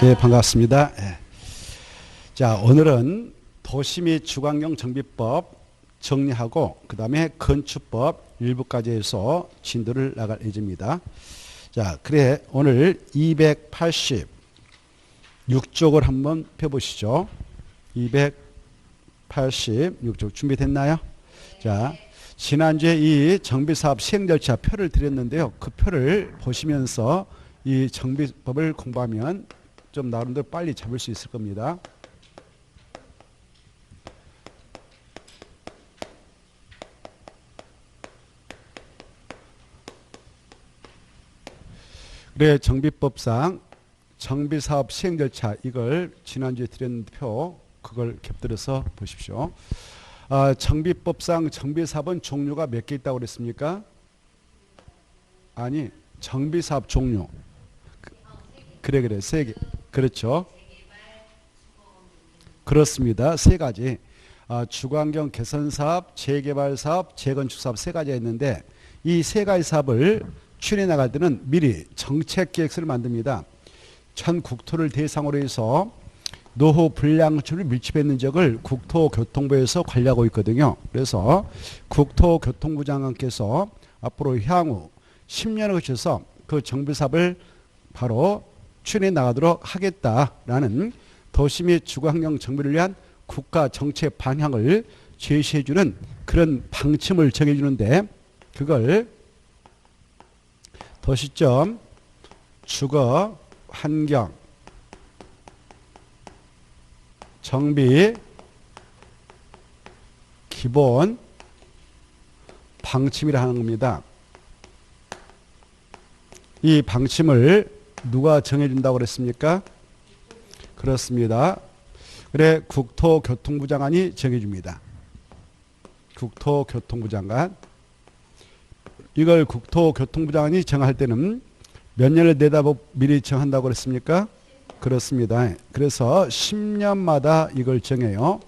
네, 반갑습니다. 예. 자, 오늘은 도시 및 주거환경 정비법 정리하고 그 다음에 건축법 일부까지 해서 진도를 나갈 예정입니다. 자, 그래 오늘 286쪽을 한번 펴보시죠. 286쪽 준비됐나요? 자, 지난주에 이 정비사업 시행 절차 표를 드렸는데요. 그 표를 보시면서 이 정비법을 공부하면 좀 나름대로 빨리 잡을 수 있을 겁니다. 그래 정비법상 정비사업 시행 절차 이걸 지난주에 드렸는 표 그걸 곁들여서 보십시오. 정비법상 정비사업은 종류가 몇 개 있다고 그랬습니까? 아니 정비사업 종류 그래 세 개. 그렇죠. 그렇습니다. 세 가지. 주거환경 개선사업, 재개발사업, 재건축사업 세 가지가 있는데 이 세 가지 사업을 추진해 나갈 때는 미리 정책계획서를 만듭니다. 전 국토를 대상으로 해서 노후 불량수를 밀집했는 적을 국토교통부에서 관리하고 있거든요. 그래서 국토교통부 장관께서 앞으로 향후 10년을 거쳐서 그 정비사업을 바로 추진해 나가도록 하겠다라는 도시 및 주거환경 정비를 위한 국가 정책 방향을 제시해주는 그런 방침을 정해주는데 그걸 도시점 주거 환경 정비 기본 방침이라 하는 겁니다. 이 방침을 누가 정해준다고 그랬습니까? 그렇습니다. 그래 국토교통부 장관이 정해줍니다. 국토교통부 장관. 이걸 국토교통부 장관이 정할 때는 몇 년을 내다보고 미리 정한다고 그랬습니까? 그렇습니다. 그래서 10년마다 이걸 정해요.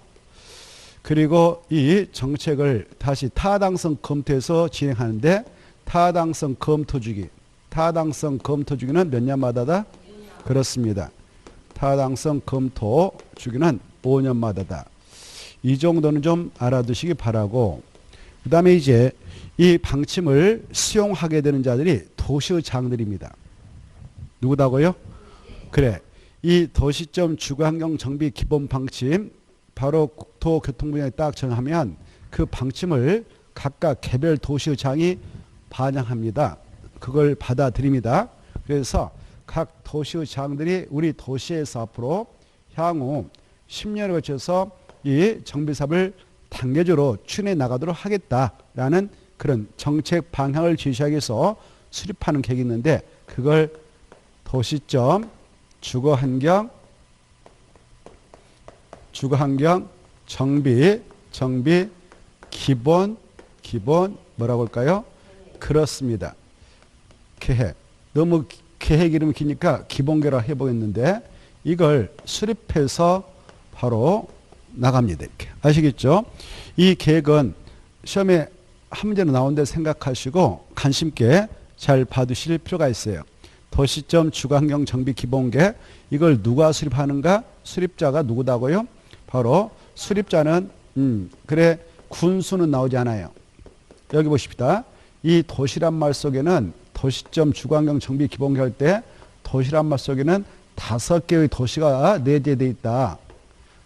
그리고 이 정책을 다시 타당성 검토해서 진행하는데 타당성 검토 주기. 타당성 검토 주기는 몇 년마다다? 그렇습니다. 타당성 검토 주기는 5년마다다. 이 정도는 좀 알아두시기 바라고 그 다음에 이제 이 방침을 수용하게 되는 자들이 도시의장들입니다. 누구다고요? 그래. 이 도시점 주거환경 정비 기본 방침 바로 국토교통부에 딱 정하면 그 방침을 각각 개별 도시의장이 반영합니다. 그걸 받아들입니다. 그래서 각 도시의장들이 우리 도시에서 앞으로 향후 10년을 거쳐서 이 정비사업을 단계적으로 추진해 나가도록 하겠다라는 그런 정책 방향을 제시하기 위해서 수립하는 계획이 있는데 그걸 도시점 주거환경 정비 기본 뭐라고 할까요? 그렇습니다. 계획. 너무 계획 이름이 기니까 기본계라 해보겠는데 이걸 수립해서 바로 나갑니다. 이렇게. 아시겠죠? 이 계획은 시험에 한 문제로 나온데 생각하시고 관심 있게 잘 봐두실 필요가 있어요. 도시점 주거환경 정비 기본계 이걸 누가 수립하는가? 수립자가 누구다고요? 바로 수립자는 그래 군수는 나오지 않아요. 여기 보십시다. 이 도시란 말 속에는 도시점 주거환경 정비 기본계 할 때 도시란 말 속에는 5개의 도시가 내재되어 있다.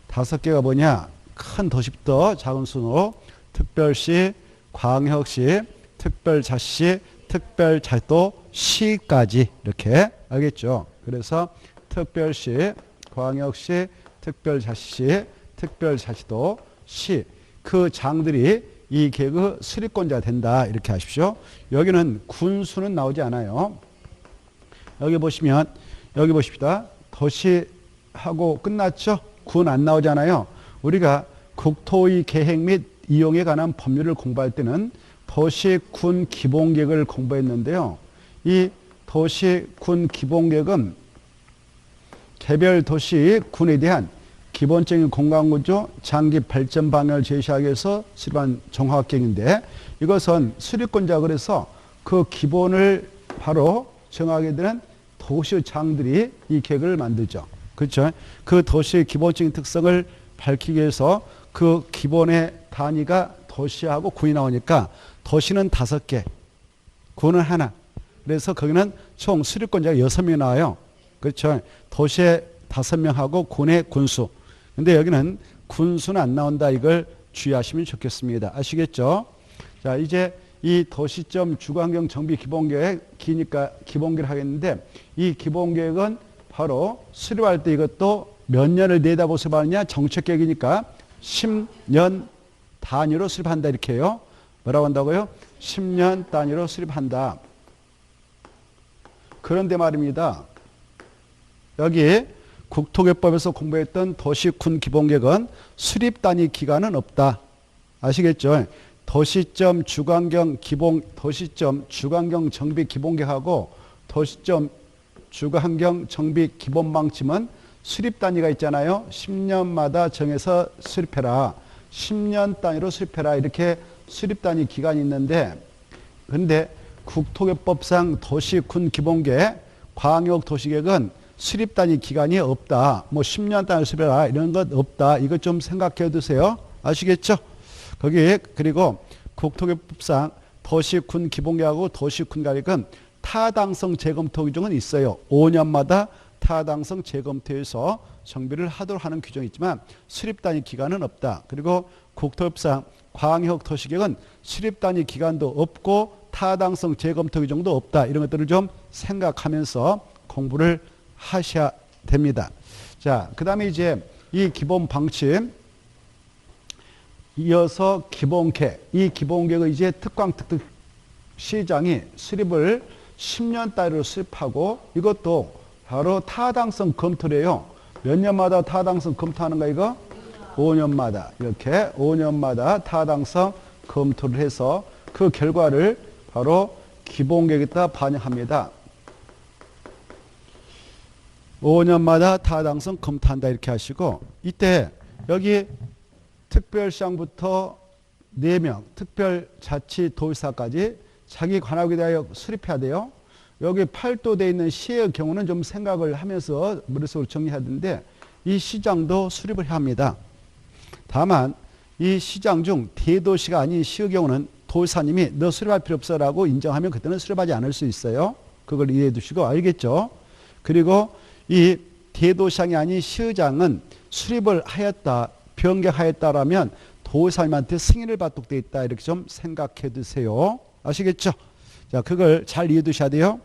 5개가 뭐냐? 큰 도시부터 작은 순으로 특별시, 광역시, 특별자치, 특별자치도 시까지 이렇게 알겠죠? 그래서 특별시, 광역시, 특별자치, 특별자치도 시 그 장들이 이 계획의 수립권자가 된다 이렇게 하십시오. 여기는 군수는 나오지 않아요. 여기 보시면 여기 보십시다. 도시하고 끝났죠? 군 안 나오잖아요. 우리가 국토의 계획 및 이용에 관한 법률을 공부할 때는 도시군 기본계획을 공부했는데요. 이 도시군 기본계획은 개별 도시 군에 대한 기본적인 공간구조, 장기 발전 방향을 제시하기 위해서 수립한 종합계획인데 이것은 수립권자 그래서 그 기본을 바로 정하게 되는 도시장들이 이 계획을 만들죠. 그렇죠? 그 도시의 기본적인 특성을 밝히기 위해서 그 기본의 단위가 도시하고 군이 나오니까 도시는 5개, 군은 하나. 그래서 거기는 총 수립권자가 6명이 나와요. 그렇죠? 도시에 5명하고 군의 군수. 근데 여기는 군수는 안 나온다. 이걸 주의하시면 좋겠습니다. 아시겠죠? 자, 이제 이 도시점 주거환경 정비 기본계획 기니까 기본계획을 하겠는데 이 기본계획은 바로 수립할 때 이것도 몇 년을 내다보고 수립하느냐 정책계획이니까 10년 단위로 수립한다 이렇게 해요. 뭐라고 한다고요? 10년 단위로 수립한다. 그런데 말입니다. 여기 국토개법에서 공부했던 도시군 기본계획은 수립 단위 기간은 없다. 아시겠죠? 도시점 주거환경 정비 기본계획하고 도시점 주거환경 정비 기본방침은 수립 단위가 있잖아요. 10년마다 정해서 수립해라. 10년 단위로 수립해라. 이렇게 수립 단위 기간이 있는데 그런데 국토개법상 도시군 기본계획, 광역도시계획은 수립 단위 기간이 없다. 뭐 10년 단위로 수립해라. 이런 것 없다. 이거 좀 생각해 두세요. 아시겠죠? 거기에 그리고 국토개법상 도시군 기본계획하고 도시군 계획은 타당성 재검토 규정은 있어요. 5년마다 타당성 재검토해서 정비를 하도록 하는 규정이 있지만 수립 단위 기간은 없다. 그리고 국토협상 광역도시계획은 수립 단위 기간도 없고 타당성 재검토 규정도 없다. 이런 것들을 좀 생각하면서 공부를 하셔야 됩니다. 자, 그 다음에 이제 이 기본 방침 이어서 기본계획. 이 기본계획의 이제 특광특특 시장이 수립을 10년 단위로 수립하고 이것도 바로 타당성 검토를 해요. 몇 년마다 타당성 검토하는가 이거? 5년마다. 이렇게 5년마다 타당성 검토를 해서 그 결과를 바로 기본계획에다 반영합니다. 5년마다 타당성 검토한다 이렇게 하시고 이때 여기 특별시장부터 4명, 특별자치도지사까지 자기 관할에 대하여 수립해야 돼요. 여기 8도 되어 있는 시의 경우는 좀 생각을 하면서 머릿속으로 정리해야 되는데 이 시장도 수립을 해야 합니다. 다만 이 시장 중 대도시가 아닌 시의 경우는 도지사님이 너 수립할 필요 없어라고 인정하면 그때는 수립하지 않을 수 있어요. 그걸 이해해 두시고 알겠죠? 그리고 이 대도시장이 아닌 시의장은 수립을 하였다, 변경하였다라면 도지사님한테 승인을 받도록 되어 있다. 이렇게 좀 생각해 두세요. 아시겠죠? 자, 그걸 잘 이해해 두셔야 돼요.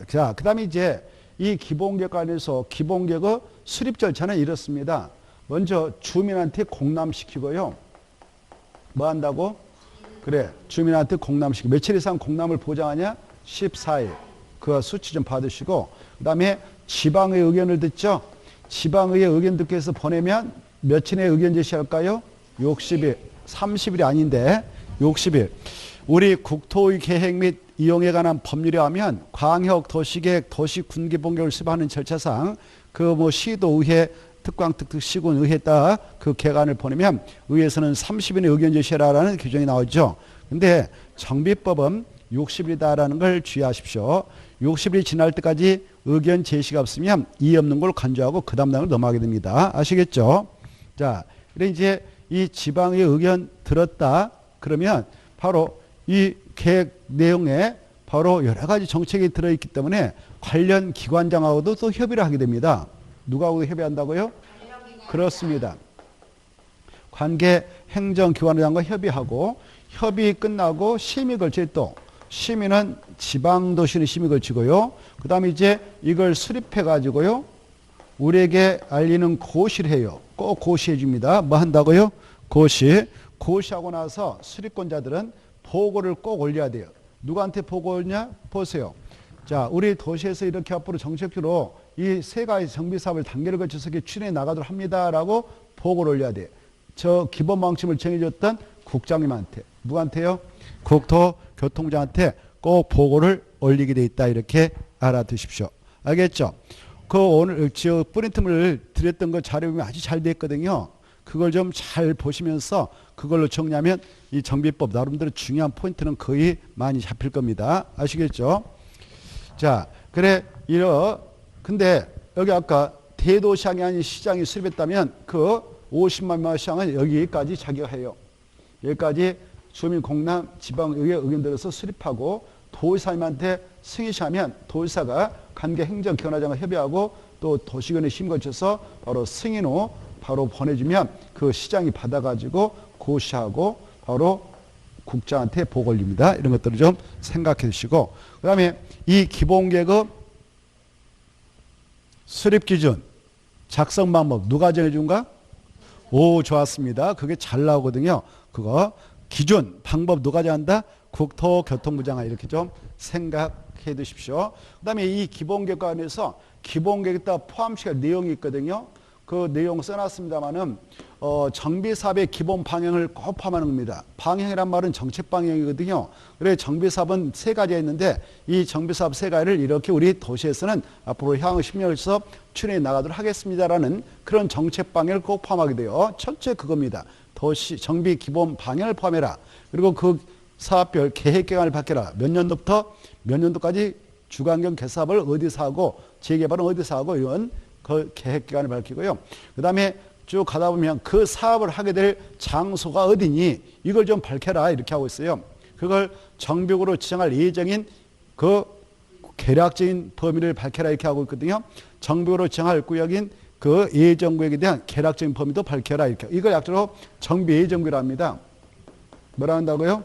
자, 그 다음에 이제 이 기본계획 관련해서 기본계획의 수립 절차는 이렇습니다. 먼저 주민한테 공람시키고요. 뭐 한다고? 그래, 주민한테 공람시키고. 며칠 이상 공람을 보장하냐? 14일. 그 수치 좀 받으시고. 그 다음에 지방의 의견을 듣죠? 지방의 의견 듣기 위해서 보내면 며칠에 의견 제시할까요? 60일. 30일이 아닌데 60일. 우리 국토의 계획 및 이용에 관한 법률에 하면 광역 도시계획 도시군기본계획을 수립하는 절차상 그 뭐 시도 의회 특광특특 시군 의회에다 그 개관을 보내면 의회에서는 30일에 의견 제시하라는 규정이 나오죠. 근데 정비법은 60일이다라는 걸 주의하십시오. 60일이 지날 때까지 의견 제시가 없으면 이의 없는 걸 간주하고 그 다음 단으로 넘어가게 됩니다. 아시겠죠? 자, 그래 이제 이 지방의 의견 들었다 그러면 바로 이 계획 내용에 바로 여러 가지 정책이 들어있기 때문에 관련 기관장하고도 또 협의를 하게 됩니다. 누구하고 협의한다고요? 그렇습니다. 관계 행정기관장과 협의하고 협의 끝나고 심의 걸칠 또 심의는 지방도시는 심의 걸치고요. 그 다음에 이제 이걸 수립해 가지고요. 우리에게 알리는 고시를 해요. 꼭 고시해 줍니다. 뭐 한다고요? 고시. 고시하고 나서 수립권자들은 보고를 꼭 올려야 돼요. 누구한테 보고 올냐? 보세요. 자, 우리 도시에서 이렇게 앞으로 정책적으로 이 세 가지 정비사업을 단계를 거쳐서 추진해 나가도록 합니다라고 보고를 올려야 돼요. 저 기본 방침을 정해줬던 국장님한테. 누구한테요? 국토교통부장한테 꼭 보고를 올리게 돼 있다. 이렇게 알아두십시오. 알겠죠? 그 오늘 저 프린트물 드렸던 거 자료 보면 아주 잘 됐거든요. 그걸 좀 잘 보시면서 그걸로 정리하면 이 정비법 나름대로 중요한 포인트는 거의 많이 잡힐 겁니다. 아시겠죠? 자, 그래 근데 여기 아까 대도시장이 아닌 시장이 수립했다면 그 50만 명 시장은 여기까지 자기가 해요. 여기까지 주민 공람 지방의회 의견 들어서 수립하고 도지사님한테 승인시하면 도지사가 관계 행정기관장과 협의하고 또 도시군에 힘 거쳐서 바로 승인 후 바로 보내주면 그 시장이 받아가지고 고시하고 바로 국장한테 보고 올립니다. 이런 것들을 좀 생각해 주시고, 그 다음에 이 기본계급 수립기준 작성 방법 누가 정해준가? 오, 좋았습니다. 그게 잘 나오거든요. 그거 기준 방법 누가 정한다? 국토교통부 장관. 이렇게 좀 생각해 두십시오. 그 다음에 이 기본계획 안에서 기본계획에다 포함시킬 내용이 있거든요. 그 내용 써놨습니다만은 정비사업의 기본 방향을 꼭 포함하는 겁니다. 방향이란 말은 정책 방향이거든요. 그래서 정비사업은 세 가지가 있는데 이 정비사업 세 가지를 이렇게 우리 도시에서는 앞으로 향후 10년을 서 추진해 나가도록 하겠습니다라는 그런 정책 방향을 꼭 포함하게 돼요. 첫째 그겁니다. 도시 정비 기본 방향을 포함해라. 그리고 그 사업별 계획 기간을 밝혀라. 몇 년도부터 몇 년도까지 주관경 개사업을 어디서 하고 재개발은 어디서 하고 이런 그 계획 기간을 밝히고요. 그 다음에 쭉 가다 보면 그 사업을 하게 될 장소가 어디니 이걸 좀 밝혀라 이렇게 하고 있어요. 그걸 정비구로 지정할 예정인 그 계략적인 범위를 밝혀라 이렇게 하고 있거든요. 정비구로 지정할 구역인 그 예정구역에 대한 계략적인 범위도 밝혀라 이렇게. 이걸 약자로 정비 예정구역이라 합니다. 뭐라 한다고요?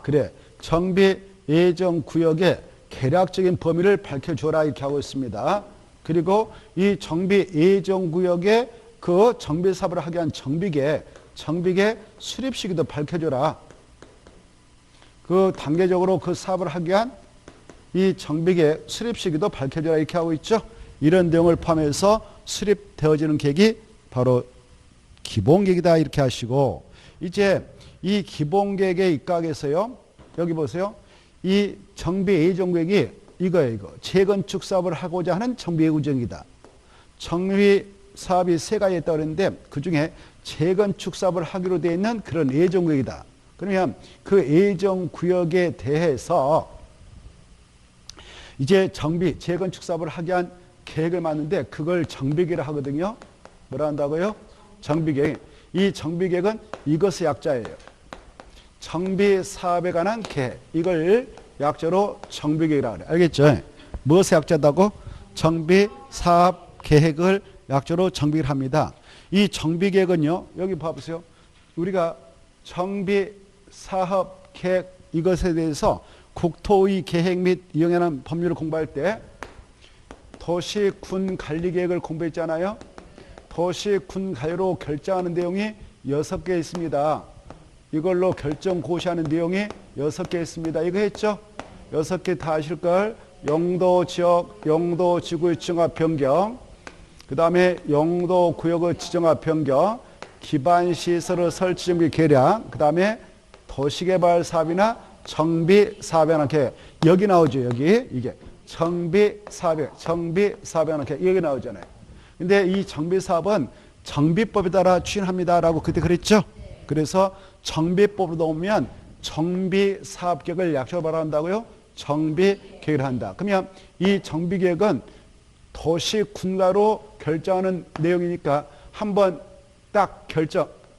그래, 정비 예정구역의 계략적인 범위를 밝혀줘라 이렇게 하고 있습니다. 그리고 이 정비 예정구역에 그 정비 사업을 하게 한 정비계 수립 시기도 밝혀줘라. 그 단계적으로 그 사업을 하게 한 이 정비계 수립 시기도 밝혀줘라 이렇게 하고 있죠. 이런 내용을 포함해서 수립되어지는 계획이 바로 기본계획이다 이렇게 하시고, 이제 이 기본계획에 입각해서요. 여기 보세요. 이 정비 예정구역이 이거예요. 이거 재건축 사업을 하고자 하는 정비 예정구역이다. 정비 사업이 세 가지 있다고 그랬는데 그중에 재건축 사업을 하기로 되어 있는 그런 예정구역이다. 그러면 그 예정구역에 대해서 이제 정비 재건축 사업을 하게 한 계획을 맞는데 그걸 정비계획이라 하거든요. 뭐라 한다고요? 정비계획. 이 정비계획은 이것의 약자예요. 정비 사업에 관한 계획. 이걸 약자로 정비계획이라고 그래요. 알겠죠? 무엇의 약자다고? 정비 사업 계획을 약자로 정비를 합니다. 이 정비계획은요. 여기 봐보세요. 우리가 정비 사업 계획 이것에 대해서 국토의 계획 및 이용에 관한 법률을 공부할 때 도시군 관리계획을 공부했잖아요. 도시군 관리로 결정하는 내용이 6개 있습니다. 이걸로 결정 고시하는 내용이 6개 있습니다. 이거 했죠? 6개 다 아실걸? 용도지역, 용도지구의 지정화 변경, 그 다음에 용도구역의 지정화 변경, 기반시설의 설치 준비 계량, 그 다음에 도시개발 사업이나 정비사업에 관한 계획. 여기 나오죠. 여기 이게 정비사업에 관한 계획 여기 나오잖아요. 근데 이 정비사업은 정비법에 따라 추진합니다라고 그때 그랬죠. 그래서 정비법으로 넣으면 정비사업계획을 약속을 바란다고요. 정비계획을 한다. 그러면 이 정비계획은 도시군가로 결정하는 내용이니까 한번 딱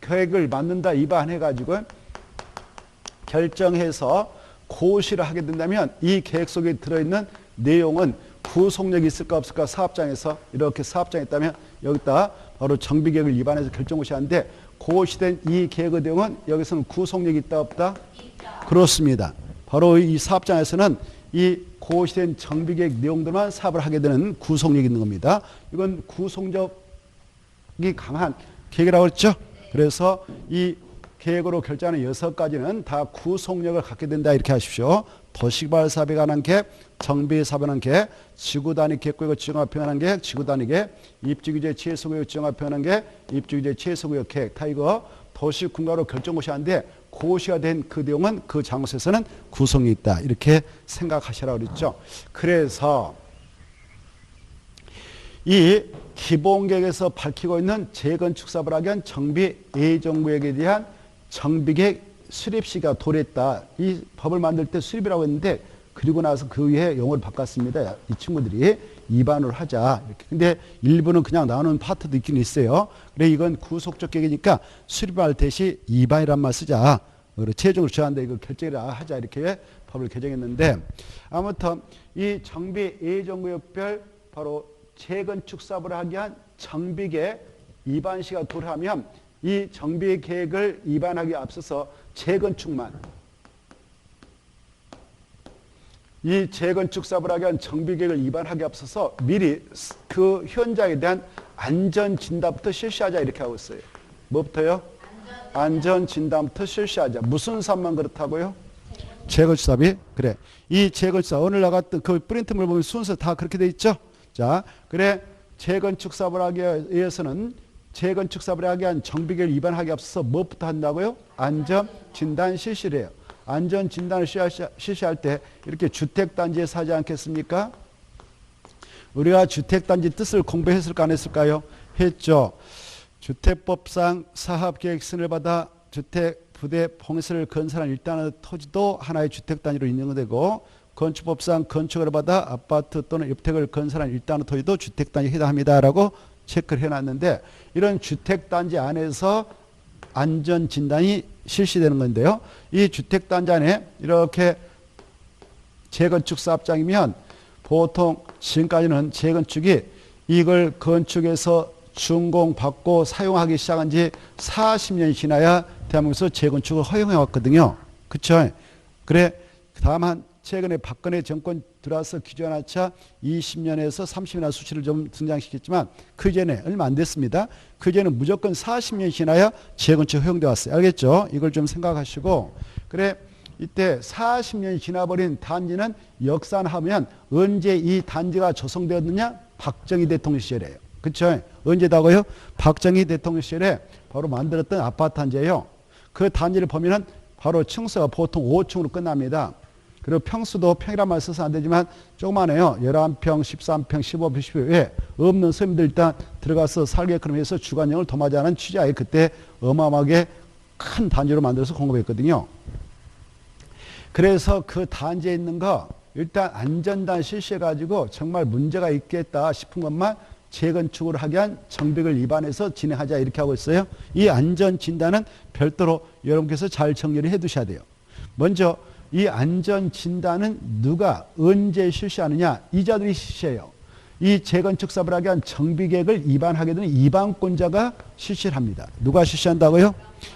계획을 만든다 입안해가지고 결정해서 고시를 하게 된다면 이 계획 속에 들어있는 내용은 구속력이 있을까 없을까 사업장에서 이렇게 사업장에 있다면 여기다 바로 정비계획을 입안해서 결정고시하는데 고시된 이 계획의 내용은 여기서는 구속력이 있다 없다? 있다. 그렇습니다. 바로 이 사업장에서는 이 고시된 정비계획 내용들만 사업을 하게 되는 구속력이 있는 겁니다. 이건 구속력이 강한 계획이라고 했죠. 그래서 이 계획으로 결정하는 6가지는 다 구속력을 갖게 된다 이렇게 하십시오. 도시개발 사업에 관한 계획, 정비 사업에 관한 계획, 지구단위 계획구역을 지정화 표현한 계획, 지구단위 계획, 입지규제 최소구역 지정화 표현한 계획, 입지규제 최소구역 계획. 다 이거 도시군가로 결정고시하는데 고시가 된 그 내용은 그 장소에서는 구속력이 있다. 이렇게 생각하시라고 그랬죠. 그래서 이 기본계획에서 밝히고 있는 재건축 사업을 하기 위한 정비 예정구역에 대한 정비계획 수립시가 도래했다. 이 법을 만들 때 수립이라고 했는데 그리고 나서 그 위에 용어를 바꿨습니다. 이 친구들이 2반으로 하자. 이렇게. 근데 일부는 그냥 나오는 파트도 있긴 있어요. 그래 이건 구속적 계획이니까 수립할 대시 2반이란 말 쓰자. 최종으로 정하는데 이거 결정을 하자. 이렇게 법을 개정했는데 아무튼 이 정비 예정구역별 바로 재건축 사업을 하기 위한 정비계획 2반시가 도래하면 이 정비 계획을 입안하기 앞서서 재건축만 이 재건축 사업을 하기 위한 정비 계획을 입안하기 앞서서 미리 그 현장에 대한 안전 진단부터 실시하자 이렇게 하고 있어요. 뭐부터요? 안전 진단부터 실시하자. 무슨 사업만 그렇다고요? 재건축 사업이 그래. 이 재건축 사업 오늘 나갔던 그 프린트물 보면 순서 다 그렇게 돼 있죠. 자, 그래 재건축 사업을 하기 위해서는 재건축 사업을 하기 위한 정비계획을 입안하기 앞서서 무엇부터 한다고요? 안전 진단 실시를 해요. 안전 진단을 실시할 때 이렇게 주택단지에서 하지 않겠습니까? 우리가 주택단지 뜻을 공부했을까 안 했을까요? 했죠. 주택법상 사업계획서를 받아 주택 부대 봉쇄를 건설한 일단의 토지도 하나의 주택단지로 인정되고 건축법상 건축을 받아 아파트 또는 주택을 건설한 일단의 토지도 주택단지에 해당합니다라고 체크를 해놨는데 이런 주택단지 안에서 안전진단이 실시되는 건데요. 이 주택단지 안에 이렇게 재건축 사업장이면 보통 지금까지는 재건축이 이걸 건축에서 준공받고 사용하기 시작한 지 40년이 지나야 대한민국에서 재건축을 허용해 왔거든요. 그렇죠? 그래 다만 최근에 박근혜 정권 들어와서 기존하차 20년에서 30년의 수치를 좀 등장시켰지만 그 전에 얼마 안 됐습니다. 그 전에는 무조건 40년이 지나야 재건축 허용돼 왔어요. 알겠죠? 이걸 좀 생각하시고 그래 이때 40년이 지나버린 단지는 역산하면 언제 이 단지가 조성되었느냐? 박정희 대통령 시절이에요. 그렇죠? 언제다고요? 박정희 대통령 시절에 바로 만들었던 아파트 단지예요. 그 단지를 보면은 바로 층수가 보통 5층으로 끝납니다. 그리고 평수도 평이란 말 써서 안 되지만 조그만해요. 11평, 13평, 15평, 12평. 없는 서민들 일단 들어가서 살게끔 해서 주관용을 도마자는 취지하에 그때 어마어마하게 큰 단지로 만들어서 공급했거든요. 그래서 그 단지에 있는 거 일단 안전단 실시해가지고 정말 문제가 있겠다 싶은 것만 재건축을 하기 위한 정비를 입안해서 진행하자 이렇게 하고 있어요. 이 안전진단은 별도로 여러분께서 잘 정리를 해 두셔야 돼요. 먼저 이 안전진단은 누가 언제 실시하느냐? 이자들이 실시해요. 이 재건축 사업을 하기 위한 정비계획을 입안하게 되는 입안권자가 실시를 합니다. 누가 실시한다고요?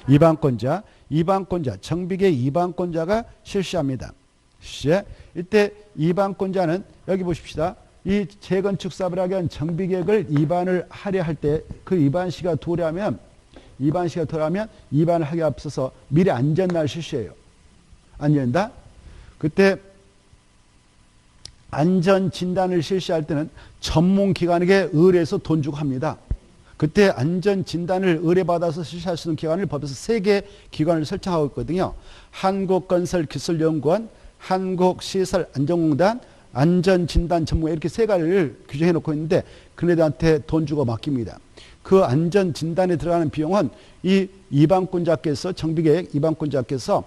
입안권자, 정비계획 입안권자가 실시합니다. 실시해. 이때 입안권자는 여기 보십시다. 이 재건축 사업을 하기 위한 정비계획을 입안을 하려 할 때 그 입안시가 도래하면 입안을 하기 앞서서 미리 안전날 실시해요. 안전다. 그때 안전진단을 실시할 때는 전문기관에게 의뢰해서 돈 주고 합니다. 그때 안전진단을 의뢰받아서 실시할 수 있는 기관을 법에서 3개 기관을 설정하고 있거든요. 한국건설기술연구원, 한국시설안전공단, 안전진단 전문가 이렇게 3가지를 규정해 놓고 있는데 그네들한테 돈 주고 맡깁니다. 그 안전진단에 들어가는 비용은 이 입안권자께서 정비계획 입안권자께서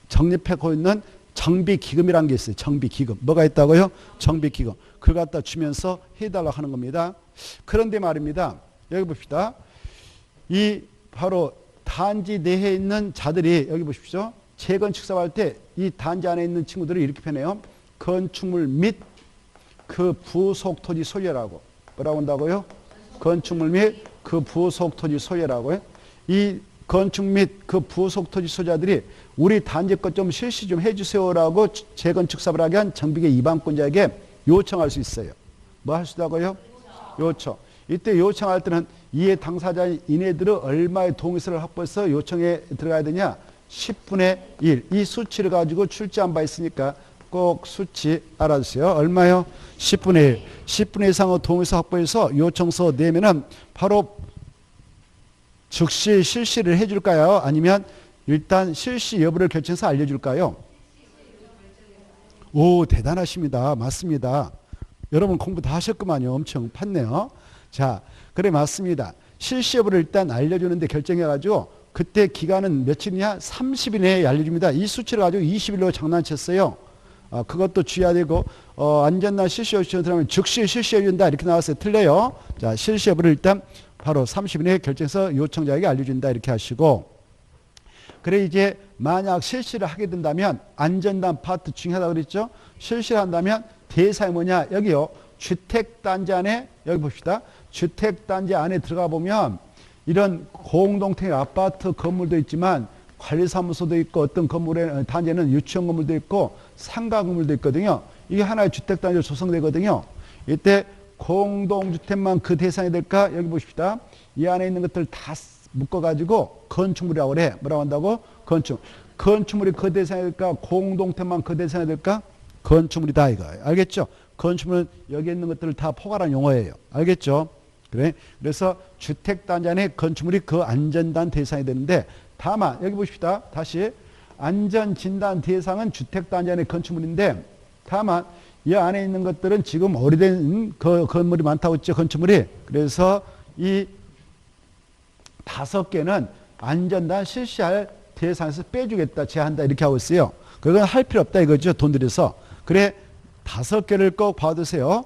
적립하고 있는 정비기금이라는 게 있어요. 정비기금. 뭐가 있다고요? 정비기금. 그걸 갖다 주면서 해달라고 하는 겁니다. 그런데 말입니다. 여기 봅시다. 이 바로 단지 내에 있는 자들이 여기 보십시오. 재건축 사업할 때 이 단지 안에 있는 친구들을 이렇게 표현해요. 건축물 및 그 부속 토지 소유라고. 뭐라고 한다고요? 건축물 및 그 부속 토지 소유라고요. 이 건축 및 그 부속 토지 소유자들이 우리 단지 것 좀 실시 좀 해주세요라고 재건축 사업을 하게 한 정비계 입안권자에게 요청할 수 있어요. 뭐 할 수 있다고요? 요청. 이때 요청할 때는 이해 당사자인 이네들은 얼마의 동의서를 확보해서 요청에 들어가야 되냐? 10분의 1. 이 수치를 가지고 출제한 바 있으니까 꼭 수치 알아주세요. 얼마요? 10분의 1. 10분의 1 이상의 동의서 확보해서 요청서 내면은 바로 즉시 실시를 해줄까요? 아니면 일단 실시 여부를 결정해서 알려줄까요? 오, 대단하십니다. 맞습니다. 여러분 공부 다 하셨구만요. 엄청 팠네요. 자, 그래 맞습니다. 실시 여부를 일단 알려주는데 결정해가지고 그때 기간은 며칠이냐? 30일 내에 알려줍니다. 이 수치를 가지고 20일로 장난쳤어요. 그것도 주의해야 되고, 안전단 실시효 들어가면 즉시 실시해준다. 이렇게 나왔어요. 틀려요. 자, 실시 여부를 일단 바로 30일 내에 결정해서 요청자에게 알려준다. 이렇게 하시고, 그래, 이제 만약 실시를 하게 된다면 안전단 파트 중요하다 그랬죠? 실시를 한다면 대상이 뭐냐? 여기요. 주택단지 안에, 여기 봅시다. 주택단지 안에 들어가 보면 이런 공동택 아파트 건물도 있지만 관리사무소도 있고 어떤 건물에 단지에는 유치원 건물도 있고 상가 건물도 있거든요. 이게 하나의 주택단지로 조성되거든요. 이때 공동주택만 그 대상이 될까? 여기 보십시다. 이 안에 있는 것들 다 묶어가지고 건축물이라고 그래. 뭐라고 한다고? 건축물이 그 대상이 될까? 공동택만 그 대상이 될까? 건축물이다 이거. 알겠죠? 건축물은 여기 있는 것들을 다 포괄한 용어예요. 알겠죠? 그래. 그래서 주택단지 안에 건축물이 그 안전단 대상이 되는데, 다만 여기 보십시다. 다시 안전진단 대상은 주택단지 안에 건축물인데, 다만 이 안에 있는 것들은 지금 오래된 건물이 많다고 했죠. 건축물이. 그래서 이 5개는 안전단 실시할 대상에서 빼주겠다, 제한한다 이렇게 하고 있어요. 그건 할 필요 없다 이거죠. 돈 들여서. 그래, 5개를 꼭 봐두세요.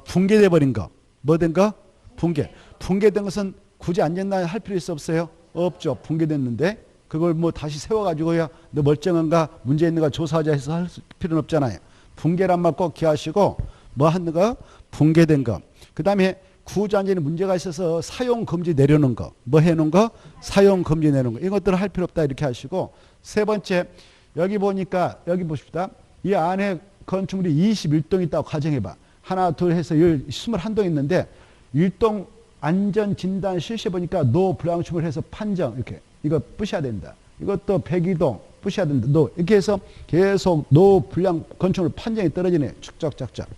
붕괴돼 버린 거. 뭐 된 거? 붕괴. 붕괴된 것은 굳이 안전단 할 필요 있어 없어요? 없죠. 붕괴됐는데 그걸 뭐 다시 세워가지고요. 너 멀쩡한가 문제 있는가 조사하자 해서 할 필요는 없잖아요. 붕괴란 말 꼭 기하시고, 뭐 하는 거? 붕괴된 거. 그 다음에 구조안전에 문제가 있어서 사용금지 내려놓은 거. 뭐 해놓은 거? 사용금지 내놓은 거. 이것들은 할 필요 없다 이렇게 하시고, 세 번째 여기 보니까 여기 보십시다. 이 안에 건축물이 21동 있다고 가정해봐. 하나 둘 해서 21동 있는데 1동 안전진단 실시해 보니까 노 불량축을 해서 판정 이렇게 이거 부셔야 된다. 이것도 102동 부셔야 된다. 노 이렇게 해서 계속 노 불량 건축물 판정이 떨어지네. 축적작작.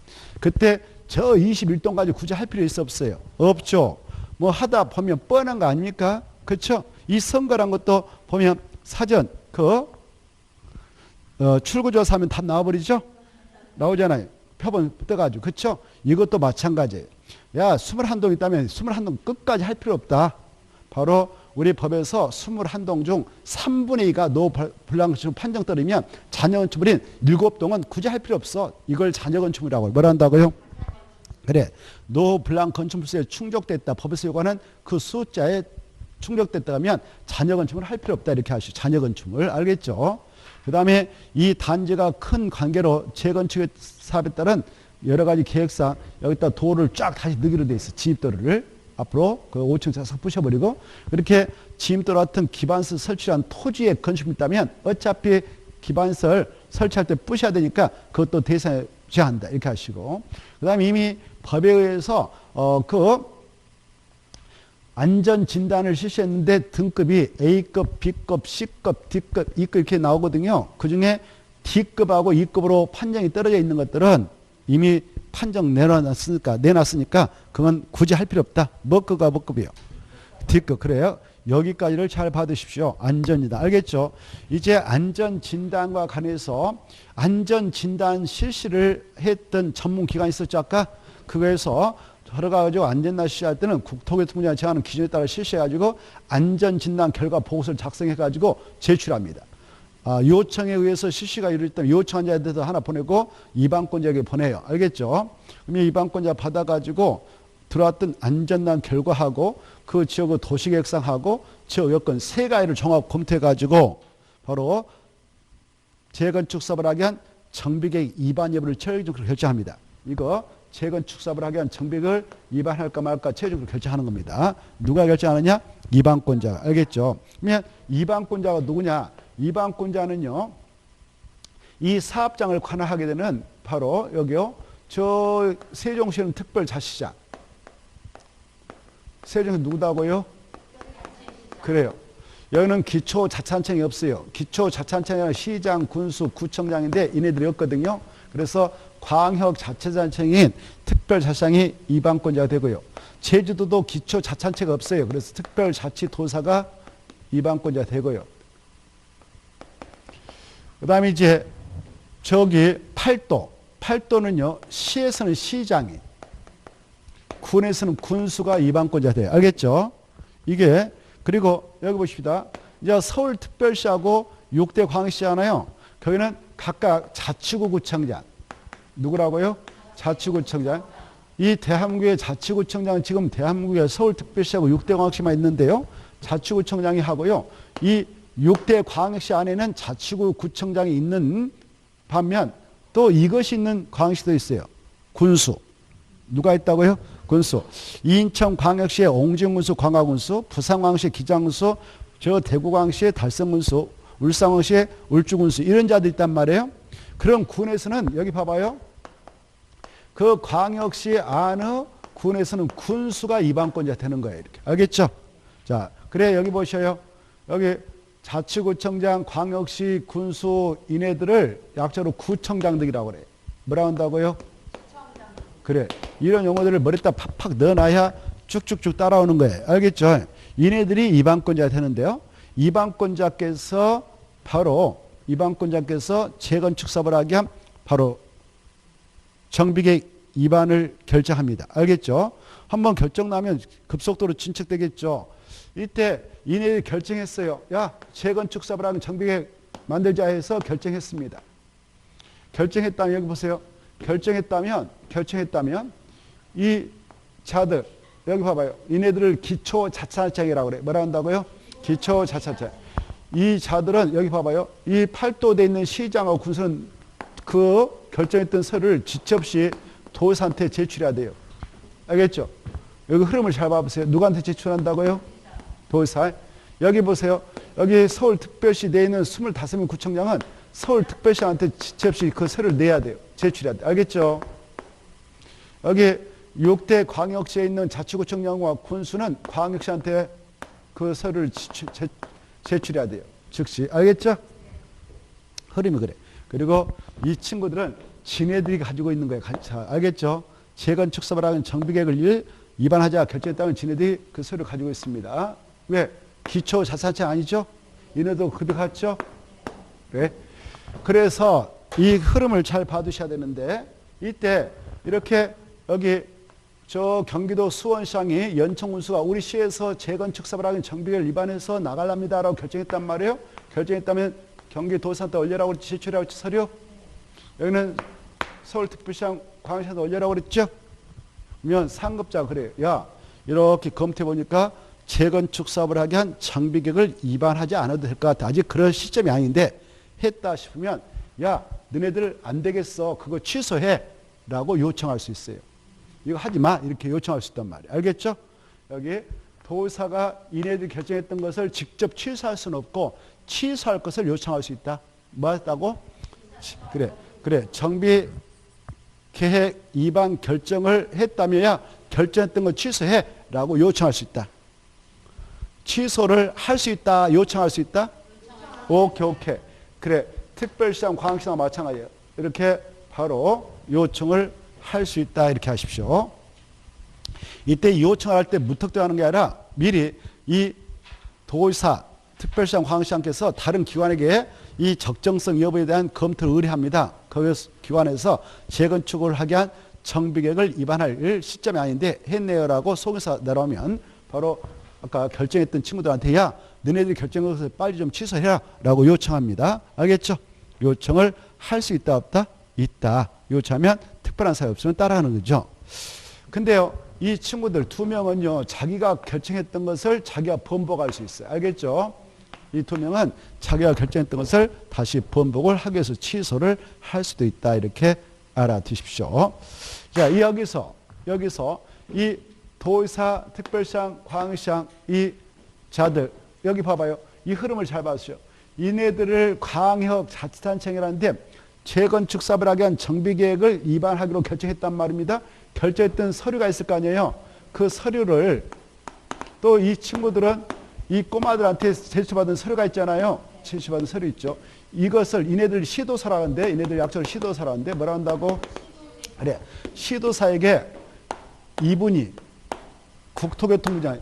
그때 저 21동 가지고 굳이 할 필요 있어 없어요? 없죠. 뭐 하다 보면 뻔한 거 아닙니까? 그렇죠? 이 선거란 것도 보면 사전 출구조사하면 답 나와버리죠? 나오잖아요. 표본 떠가지고. 그렇죠? 이것도 마찬가지예요. 야, 21동 있다면 21동 끝까지 할 필요 없다. 바로 우리 법에서 21동 중 3분의 2가 노불량건축물 판정 떨어지면 잔여건축물인 7동은 굳이 할 필요 없어. 이걸 잔여건축물이라고. 뭐라 한다고요? 그래. 노불량건축물세에 충족됐다. 법에서 요구하는 그 숫자에 충족됐다 하면 잔여건축물을 할 필요 없다. 이렇게 하시죠. 잔여건축물. 알겠죠? 그 다음에 이 단지가 큰 관계로 재건축 사업에 따른 여러 가지 계획상 여기다 도로를 쫙 다시 넣기로 돼 있어. 진입도로를 앞으로 그 5층 싹 부셔버리고, 그렇게 진입도로 같은 기반설 설치한 토지에 건축이 있다면 어차피 기반설 설치할 때 부셔야 되니까 그것도 대상에 제한한다 이렇게 하시고, 그 다음에 이미 법에 의해서 안전진단을 실시했는데 등급이 A급, B급, C급, D급, E급 이렇게 나오거든요. 그 중에 D급하고 E급으로 판정이 떨어져 있는 것들은 이미 판정 내놨으니까 그건 굳이 할 필요 없다. 뭐 급과 뭐 급이요? D급. 그래요. 여기까지를 잘 받으십시오. 안전이다. 알겠죠? 이제 안전진단과 관해서 안전진단 실시를 했던 전문기관이 있었죠. 아까 그거에서 들어가가지고 안전단 실시할 때는 국토교통부가 정하는 기준에 따라 실시해가지고 안전진단 결과 보고서를 작성해가지고 제출합니다. 요청에 의해서 실시가 이루어졌다면 요청한 자에 대해서 하나 보내고 이방권자에게 보내요. 알겠죠? 그러면 이방권자 받아가지고 들어왔던 안전단 결과하고 그 지역의 도시계획상하고 지역 여건 세 가지를 종합 검토해가지고 바로 재건축 사업을 하기 위한 정비계획 위반 여부를 최종적으로 결정합니다. 이거 재건축 사업을 하기 위한 정비계획을 위반할까 말까 최종적으로 결정하는 겁니다. 누가 결정하느냐? 이방권자가. 알겠죠? 그러면 이방권자가 누구냐? 이방권자는요, 이 사업장을 관할하게 되는 바로 여기요, 저 세종시는 특별자치장. 세종시 누구다고요? 그래요. 여기는 기초자치단체장이 없어요. 기초자치단체장은 시장, 군수, 구청장인데 이네들이 없거든요. 그래서 광역자치단체장인 특별자치장이 이방권자가 되고요. 제주도도 기초자치단체가 없어요. 그래서 특별자치도사가 이방권자가 되고요. 그 다음에 이제 저기 팔도는요, 시에서는 시장이, 군에서는 군수가 이방권자 돼요. 알겠죠? 이게, 그리고 여기 보십시다. 이제 서울특별시하고 6대 광역시잖아요. 거기는 각각 자치구 구청장. 누구라고요? 자치구청장. 이 대한민국의 자치구청장은 지금 대한민국의 서울특별시하고 6대 광역시만 있는데요. 자치구청장이 하고요. 이 6대 광역시 안에는 자치구 구청장이 있는 반면 또 이것이 있는 광역시도 있어요. 군수. 누가 있다고요? 군수. 인천광역시의 옹진군수, 광화군수, 부산광역시 기장군수, 저 대구광역시의 달성군수, 울산광역시의 울주군수 이런 자들이 있단 말이에요. 그럼 군에서는 여기 봐봐요. 그 광역시 안의 군에서는 군수가 이반권자 되는 거예요. 이렇게. 알겠죠? 자, 그래 여기 보셔요. 여기 자치구청장, 광역시, 군수 이네들을 약자로 구청장들이라고 그래요. 뭐라 한다고요? 그래. 이런 용어들을 머리에다 팍팍 넣어놔야 쭉쭉쭉 따라오는 거예요. 알겠죠? 이네들이 이반권자가 되는데요. 이반권자께서 재건축 사업을 하게 하면 바로 정비계획 입안을 결정합니다. 알겠죠? 한번 결정 나면 급속도로 진척되겠죠. 이때 이네들이 결정했어요. 야, 재건축 사업을 하면 정비계획 만들자 해서 결정했습니다. 결정했다면 여기 보세요. 결정했다면 이 자들 여기 봐봐요. 이네들을 기초자치단체장이라고 그래. 뭐라 한다고요? 기초자치단체장. 이 자들은 여기 봐봐요. 이 팔도돼 있는 시장하고 군수는 그 결정했던 서류를 지체 없이 도의사한테 제출해야 돼요. 알겠죠? 여기 흐름을 잘 봐보세요. 누구한테 제출한다고요? 도의사. 여기 보세요. 여기 서울특별시 내에 있는 25명 구청장은 서울특별시한테 지체 없이 그 서류를 내야 돼요. 제출해야 돼요. 알겠죠? 여기 6대 광역시에 있는 자치구청장과 군수는 광역시한테 그 서류를 제출해야 돼요. 즉시. 알겠죠? 흐름이 그래. 그리고 이 친구들은 지네들이 가지고 있는 거예요. 알겠죠? 재건축 사업을 하는 정비계획을 위반하자 결정했다면 지네들이 그 서류를 가지고 있습니다. 왜? 기초자치단체 아니죠? 이네도 그들 같죠? 왜? 그래서 이 흐름을 잘 봐두셔야 되는데 이때 이렇게 여기 저 경기도 수원시장이 연천군수가 우리 시에서 재건축 사업을 하는 정비계획을 위반해서 나가랍니다라고 결정했단 말이에요. 결정했다면 경기도지사한테 올려라고 그랬지, 제출하라고 그랬지, 서류. 여기는 서울특별시장 광역시한테 올려라고 그랬죠. 그러면 상급자가 그래요. 야, 이렇게 검토해 보니까 재건축 사업을 하게 한 정비계획을 위반하지 않아도 될 것 같아. 아직 그런 시점이 아닌데 했다 싶으면 야, 너네들 안 되겠어. 그거 취소해. 라고 요청할 수 있어요. 이거 하지 마. 이렇게 요청할 수 있단 말이에요. 알겠죠? 여기 도의사가 이네들이 결정했던 것을 직접 취소할 수는 없고 취소할 것을 요청할 수 있다. 뭐 했다고? 그래. 정비 계획 위반 결정을 했다면야 결정했던 거 취소해. 라고 요청할 수 있다. 취소를 할 수 있다. 요청할 수 있다? 오케이. 그래. 특별시장, 광역시장 마찬가지예요. 이렇게 바로 요청을 할 수 있다. 이렇게 하십시오. 이때 요청을 할 때 무턱대고 하는 게 아니라 미리 이 도의사, 특별시장, 광역시장께서 다른 기관에게 이 적정성 여부에 대한 검토를 의뢰합니다. 그 기관에서 재건축을 하게 한 정비계획을 위반할 시점이 아닌데 했네요라고 속에서 내려오면 바로 아까 결정했던 친구들한테 야, 너네들이 결정해서 빨리 좀 취소해라 라고 요청합니다. 알겠죠? 요청을 할 수 있다 없다? 있다. 요청하면 특별한 사유 없으면 따라하는 거죠. 근데요, 이 친구들 2명은요, 자기가 결정했던 것을 자기가 번복할 수 있어요. 알겠죠? 이 2명은 자기가 결정했던 것을 다시 번복을 하기 위해서 취소를 할 수도 있다. 이렇게 알아두십시오. 자, 여기서 이 도의사, 특별시장, 광역시장 이 자들 여기 봐봐요. 이 흐름을 잘 봐주세요. 이네들을 광역자치단체장이라는데 재건축 사업을 하게 한 정비계획을 위반하기로 결정했단 말입니다. 결정했던 서류가 있을 거 아니에요. 그 서류를 또 이 친구들은 이 꼬마들한테 제출받은 서류가 있잖아요. 제출받은 서류 있죠. 이것을 이네들 시도사라는데 이네들 약자로 시도사라는데 뭐라 한다고? 그래. 시도사에게 이분이 국토교통부장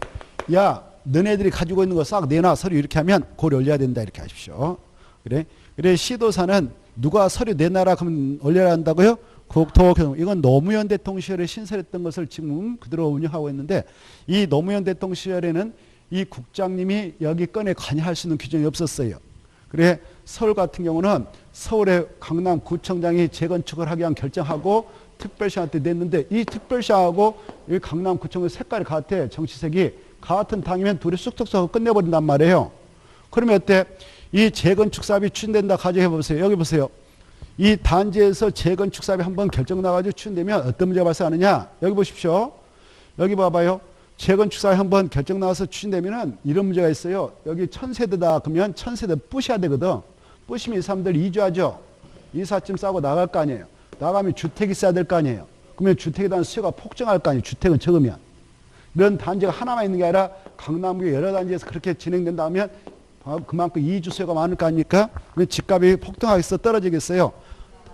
야, 너네들이 가지고 있는 거 싹 내놔. 서류 이렇게 하면 고리 올려야 된다. 이렇게 하십시오. 그래 시도사는 누가 서류 내놔라 그러면 올려야 한다고요? 국토교통. 이건 노무현 대통령 시절에 신설했던 것을 지금 그대로 운영하고 있는데 이 노무현 대통령 시절에는 이 국장님이 여기 건에 관여할 수 있는 규정이 없었어요. 그래 서울 같은 경우는 서울의 강남구청장이 재건축을 하기 위한 결정하고 특별시한테 냈는데 이 특별시하고 이 강남구청의 색깔이 같아. 정치색이 같은 당이면 둘이 쑥쑥 써 끝내버린단 말이에요. 그러면 어때? 이 재건축 사업이 추진된다 가정해 보세요. 여기 보세요. 이 단지에서 재건축 사업이 한번 결정 나가지고 추진되면 어떤 문제가 발생하느냐? 여기 보십시오. 여기 봐봐요. 재건축 사업이 한번 결정 나와서 추진되면은 이런 문제가 있어요. 여기 1000세대다 그러면 1000세대 부셔야 되거든. 부시면 이 사람들 이주하죠. 이삿짐 싸고 나갈 거 아니에요. 나가면 주택이 있어야 될 거 아니에요. 그러면 주택에 대한 수요가 폭증할 거 아니에요. 주택은 적으면. 이런 단지가 하나만 있는 게 아니라 강남구의 여러 단지에서 그렇게 진행된다면 그만큼 이주 수요가 많을 거 아닙니까? 집값이 폭등하겠어? 떨어지겠어요?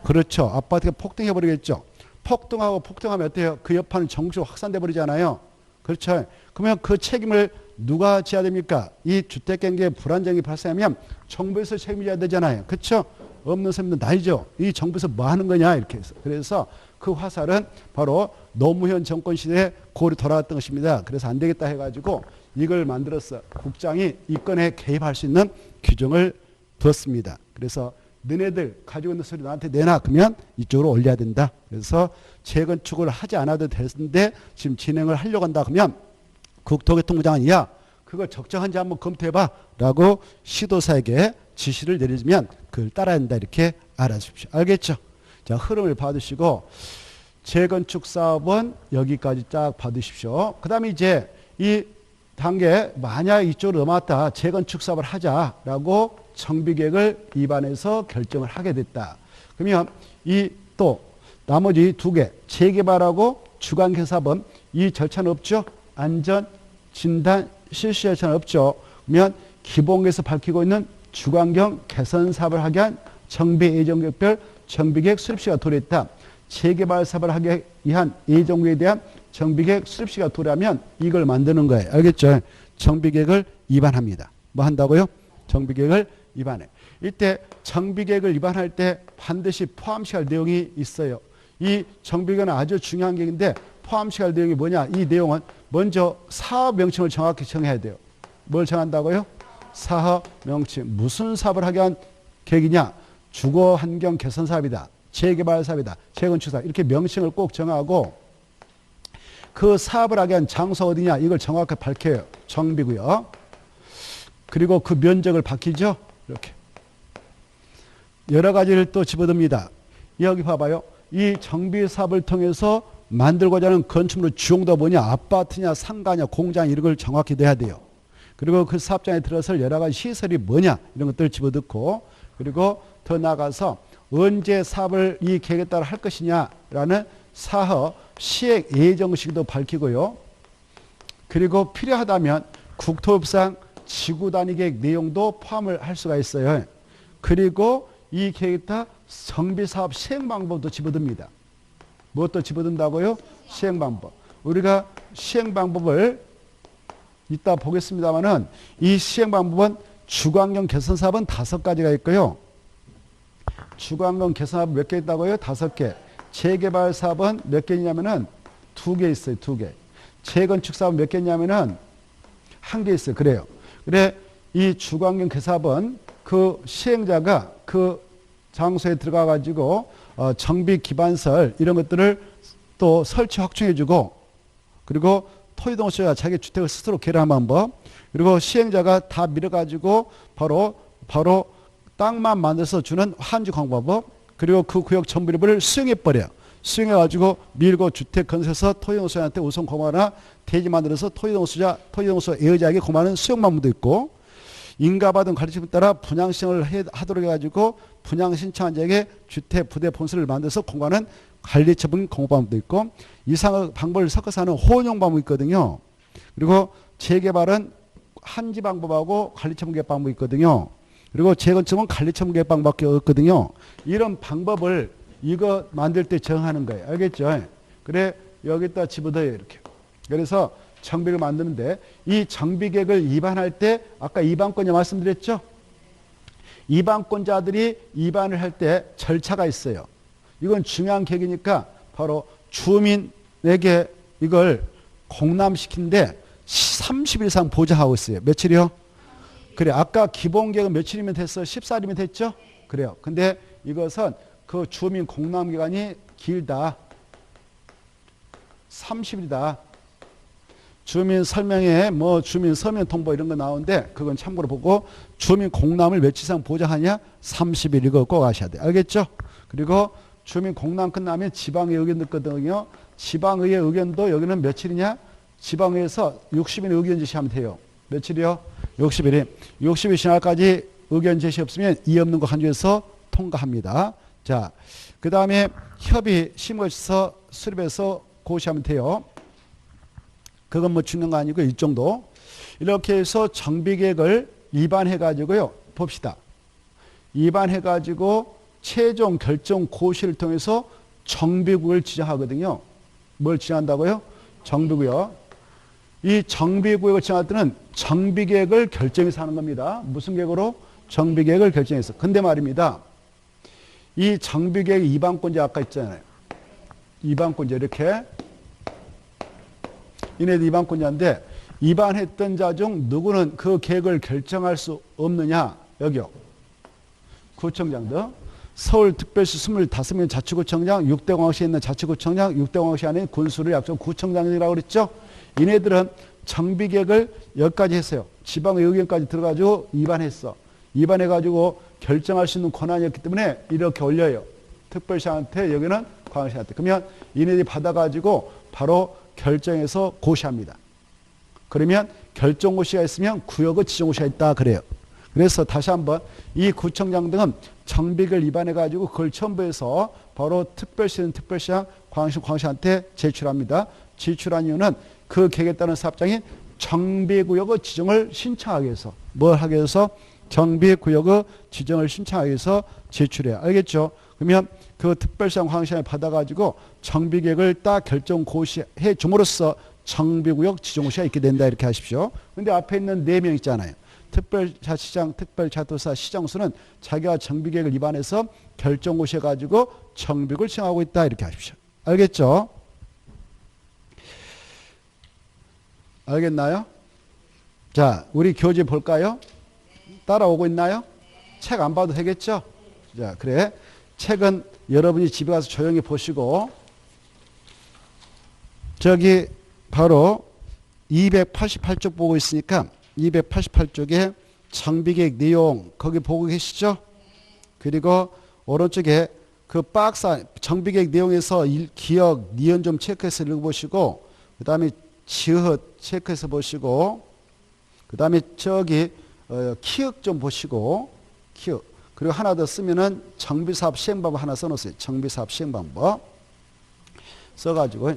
그렇죠. 아파트가 폭등해버리겠죠. 폭등하고 폭등하면 어때요? 그 여파는 정치로 확산돼 버리잖아요. 그렇죠. 그러면 그 책임을 누가 져야 됩니까? 이 주택경기에 불안정이 발생하면 정부에서 책임져야 되잖아요. 그렇죠? 없는 사람들 나이죠. 이 정부에서 뭐 하는 거냐 이렇게 해서. 그래서 그 화살은 바로 노무현 정권 시대에 골이 돌아왔던 것입니다. 그래서 안 되겠다 해가지고 이걸 만들어서 국장이 이 건에 개입할 수 있는 규정을 두었습니다. 그래서 너네들 가지고 있는 소리 나한테 내놔. 그러면 이쪽으로 올려야 된다. 그래서 재건축을 하지 않아도 되는데 지금 진행을 하려고 한다. 그러면 국토교통부 장관이 야 그걸 적정한지 한번 검토해봐 라고 시도사에게 지시를 내리면 그걸 따라야 한다. 이렇게 알아주십시오. 알겠죠? 자, 흐름을 받으시고 재건축 사업은 여기까지 쫙 받으십시오. 그 다음에 이제 이 단계 만약 이쪽으로 넘어왔다. 재건축 사업을 하자라고 정비계획을 입안해서 결정을 하게 됐다. 그러면 이 또 나머지 두 개 재개발하고 주관개사업은 이 절차는 없죠. 안전, 진단, 실시 절차는 없죠. 그러면 기본계에서 밝히고 있는 주관경 개선 사업을 하기 위한 정비 예정계획별 정비계획 수립시가 도래했다. 재개발 사업을 하기 위한 예정계획에 대한 정비계획 수립시가 도래하면 이걸 만드는 거예요. 알겠죠? 정비계획을 위반합니다. 뭐 한다고요? 정비계획을 위반해. 이때 정비계획을 위반할 때 반드시 포함시켜야 할 내용이 있어요. 이 정비계획은 아주 중요한 계획인데 포함시켜야 할 내용이 뭐냐? 이 내용은 먼저 사업 명칭을 정확히 정해야 돼요. 뭘 정한다고요? 사업 명칭. 무슨 사업을 하기 위한 계획이냐? 주거 환경 개선 사업이다. 재개발 사업이다. 재건축 사업. 이렇게 명칭을 꼭 정하고 그 사업을 하기 위한 장소 어디냐? 이걸 정확하게 밝혀요. 정비고요. 그리고 그 면적을 밝히죠. 이렇게. 여러 가지를 또 집어듭니다. 여기 봐봐요. 이 정비 사업을 통해서 만들고자 하는 건축물의 주용도가 뭐냐? 아파트냐, 상가냐, 공장 이런 걸 정확히 내야 돼요. 그리고 그 사업장에 들어설 여러 가지 시설이 뭐냐? 이런 것들을 집어넣고 그리고 더 나아가서 언제 사업을 이 계획에 따라 할 것이냐라는 사업 시행 예정 시기도 밝히고요. 그리고 필요하다면 국토협상 지구 단위 계획 내용도 포함을 할 수가 있어요. 그리고 이 계획에 따라 정비사업 시행 방법도 집어듭니다. 무엇도 집어든다고요? 시행 방법. 우리가 시행 방법을 이따 보겠습니다만은 이 시행 방법은 주거환경 개선 사업은 5가지가 있고요. 주거환경 개선 사업 몇 개 있다고요? 5개. 재개발 사업은 몇 개 있냐면은 2개 있어요. 2개. 재건축 사업은 몇 개 있냐면은 1개 있어요. 그래요. 그래 이 주거환경 개선 사업은 그 시행자가 그 장소에 들어가 가지고 정비 기반설 이런 것들을 또 설치 확충해 주고 그리고 토지동호수가 자기 주택을 스스로 개량한 방법 그리고 시행자가 다 밀어 가지고 바로 땅만 만들어서 주는 환지 공법법 그리고 그 구역 전부를 수용해 버려요. 수용해 가지고 밀고 주택 건설해서 토지동호수한테 우선 고마나 대지 만들어서 토지동호수 애의자에게 고마는 수용 방법도 있고 인가받은 가르침에 따라 분양신청을 하도록 해가지고 분양신청한 자에게 주택 부대 본수를 만들어서 공간은 관리처분 공급방법도 있고 이상의 방법을 섞어서 하는 혼용 방법이 있거든요. 그리고 재개발은 한지 방법하고 관리처분 계획 방법이 있거든요. 그리고 재건축은 관리처분 계획 방법밖에 없거든요. 이런 방법을 이거 만들 때 정하는 거예요. 알겠죠? 그래 여기다 집어넣어요. 이렇게. 그래서 정비를 만드는데 이 정비계획을 위반할 때 아까 위반권자 말씀드렸죠? 위반권자들이 위반을 할 때 절차가 있어요. 이건 중요한 계획이니까 바로 주민에게 이걸 공람시키는데 30일 이상 보좌하고 있어요. 며칠이요? 그래, 아까 기본계획은 며칠이면 됐어? 14일이면 됐죠? 그래요. 근데 이것은 그 주민 공람기간이 길다. 30일이다. 주민 설명회, 주민 서면 통보 이런 거 나오는데 그건 참고로 보고 주민 공람을 며칠 이상 보장하냐? 30일 이거 꼭 아셔야 돼. 알겠죠? 그리고 주민 공람 끝나면 지방의 의견 듣거든요. 지방의회 의견도 여기는 며칠이냐? 지방의회에서 60일 의견 제시하면 돼요. 며칠이요? 60일이. 60일 지날까지 의견 제시 없으면 이의 없는 거 간주해서 통과합니다. 자, 그 다음에 협의 심의실에서 수립해서 고시하면 돼요. 그건 주는 거 아니고 이 정도. 이렇게 해서 정비계획을 입안해가지고요. 봅시다. 입안해가지고 최종 결정 고시를 통해서 정비구역을 지정하거든요. 뭘 지정한다고요? 정비구역. 이 정비구역을 지정할 때는 정비계획을 결정해서 하는 겁니다. 무슨 계획으로? 정비계획을 결정해서. 근데 말입니다. 이 정비계획 입안권자 아까 있잖아요. 입안권자 이렇게. 이네들 입안권자인데 입안했던 자 중 누구는 그 계획을 결정할 수 없느냐? 여기요. 구청장 등. 서울특별시 25명 자치구청장, 6대 공항시에 있는 자치구청장, 6대 공항시 안에 군수를 약속 구청장이라고 그랬죠? 이네들은 정비계획을 여기까지 했어요. 지방의 의견까지 들어가지고 입안했어. 입안해가지고 결정할 수 있는 권한이었기 때문에 이렇게 올려요. 특별시한테 여기는 광역시한테. 그러면 이네들이 받아가지고 바로 결정해서 고시합니다. 그러면 결정고시가 있으면 구역의 지정고시가 있다 그래요. 그래서 다시 한번 이 구청장 등은 정비계획을 입안해가지고 그걸 첨부해서 바로 특별시는 특별시장, 광역시는 광역시한테 제출합니다. 제출한 이유는 그 계획에 따른 사업장인 정비구역의 지정을 신청하기 위해서 뭘 하기 위해서? 정비구역의 지정을 신청하기 위해서 제출해요. 알겠죠? 그러면 그 특별시장 광역시장을 받아가지고 정비계획을 딱 결정 고시해 줌으로써 정비구역 지정고시가 있게 된다 이렇게 하십시오. 근데 앞에 있는 4명 있잖아요. 특별자치장, 특별자도사, 시장수는 자기가 정비계획을 입안해서 결정고시해가지고 정비구역을 지정하고 있다 이렇게 하십시오. 알겠죠? 알겠나요? 자, 우리 교재 볼까요? 따라오고 있나요? 책 안 봐도 되겠죠? 자, 그래. 책은 여러분이 집에 가서 조용히 보시고 저기 바로 288쪽 보고 있으니까 288쪽에 정비계획 내용 거기 보고 계시죠? 그리고 오른쪽에 그 박스 정비계획 내용에서 기억, 니은 좀 체크해서 읽어보시고 그 다음에 지읒 체크해서 보시고 그 다음에 저기 키읔 좀 보시고 키읔 그리고 하나 더 쓰면은 정비사업 시행방법 하나 써놓으세요. 정비사업 시행방법 써가지고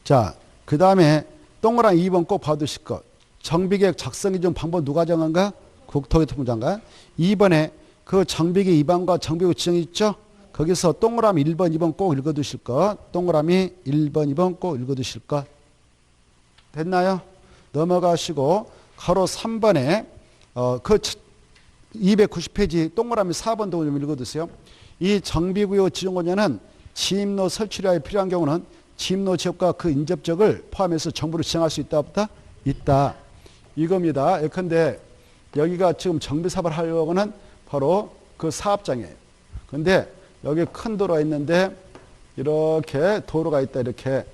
자 그 다음에 동그라미 2번 꼭 봐두실 것. 정비계획 작성 기준 방법 누가 정한가? 국토교통부 장관. 2번에 그 정비계획 입안과 정비구역 지정이 있죠? 거기서 동그라미 1번, 2번 꼭 읽어두실 것. 동그라미 1번, 2번 꼭 읽어두실 것. 됐나요? 넘어가시고 가로 3번에 그 290페이지 동그라미 4번도 좀 읽어두세요. 이 정비구역 지정권자는 지임로 설치에 필요한 경우는 지임로 지역과 그 인접적을 포함해서 정부로 지정할 수 있다 없다? 있다. 이겁니다. 예컨대 여기가 지금 정비사업을 하려고는 바로 그 사업장이에요. 근데 여기 큰 도로가 있는데 이렇게 도로가 있다 이렇게.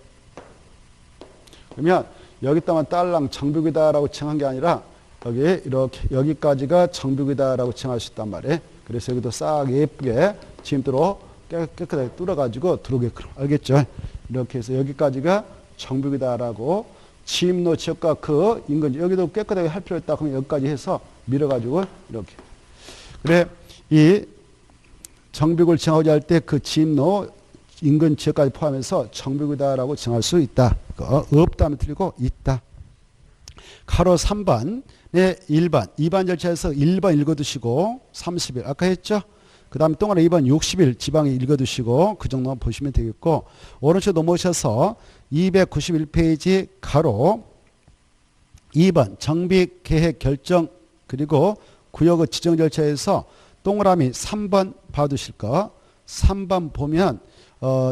그러면 여기다만 딸랑 정비구역이다라고 칭한 게 아니라 여기 이렇게 여기까지가 정비구역이다라고 칭할 수 있단 말이에요. 그래서 여기도 싹 예쁘게 지임도로 깨끗하게 뚫어가지고 들어오게끔. 알겠죠? 이렇게 해서 여기까지가 정비구역이다라고 지임로 지역과 그 인근 여기도 깨끗하게 할 필요 있다. 그러면 여기까지 해서 밀어가지고 이렇게. 그래 이 정비구역을 정하고자 할 때 그 지임로 인근 지역까지 포함해서 정비구역이다라고 정할 수 있다. 없다 하면 틀리고 있다. 가로 3번에 1번 2번 절차에서 1번 읽어두시고 30일 아까 했죠? 그 다음에 동그라미 2번 60일 지방에 읽어두시고 그 정도만 보시면 되겠고 오른쪽 넘어오셔서 291페이지 가로 2번 정비계획 결정 그리고 구역의 지정 절차에서 동그라미 3번 봐두실 거 3번 보면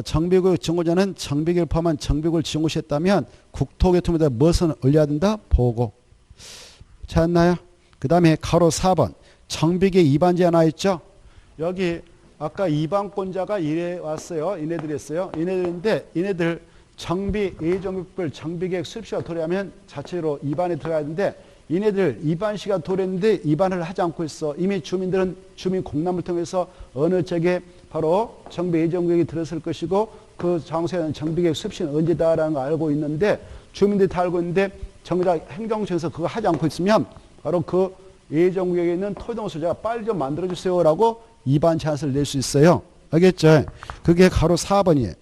정비구역 지정고자는 정비계획을 포함한 정비구역을 지정고시했다면 국토교통부에다 무엇을 올려야 된다? 보고. 찾았나요? 그 다음에 가로 4번 정비계 2반 제한 하나 있죠. 여기 아까 2반권자가 이래 왔어요. 이네들이 했어요. 이네들인데 이네들 정비 예정비별 정비계획 수립시가 도래하면 자체로 2반에 들어가야 되는데 이네들 2반시가 도래했는데 2반을 하지 않고 있어. 이미 주민들은 주민 공람을 통해서 어느 쪽에 바로 정비 예정계획이 들었을 것이고 그 장소에는 정비계획 수립시는 언제다라는 걸 알고 있는데 주민들이 다 알고 있는데 정작 행정처에서 그거 하지 않고 있으면 바로 그 예정구역에 있는 토지동 소유자가 빨리 좀 만들어주세요라고 2반 제한서를 낼 수 있어요. 알겠죠? 그게 가로 4번이에요.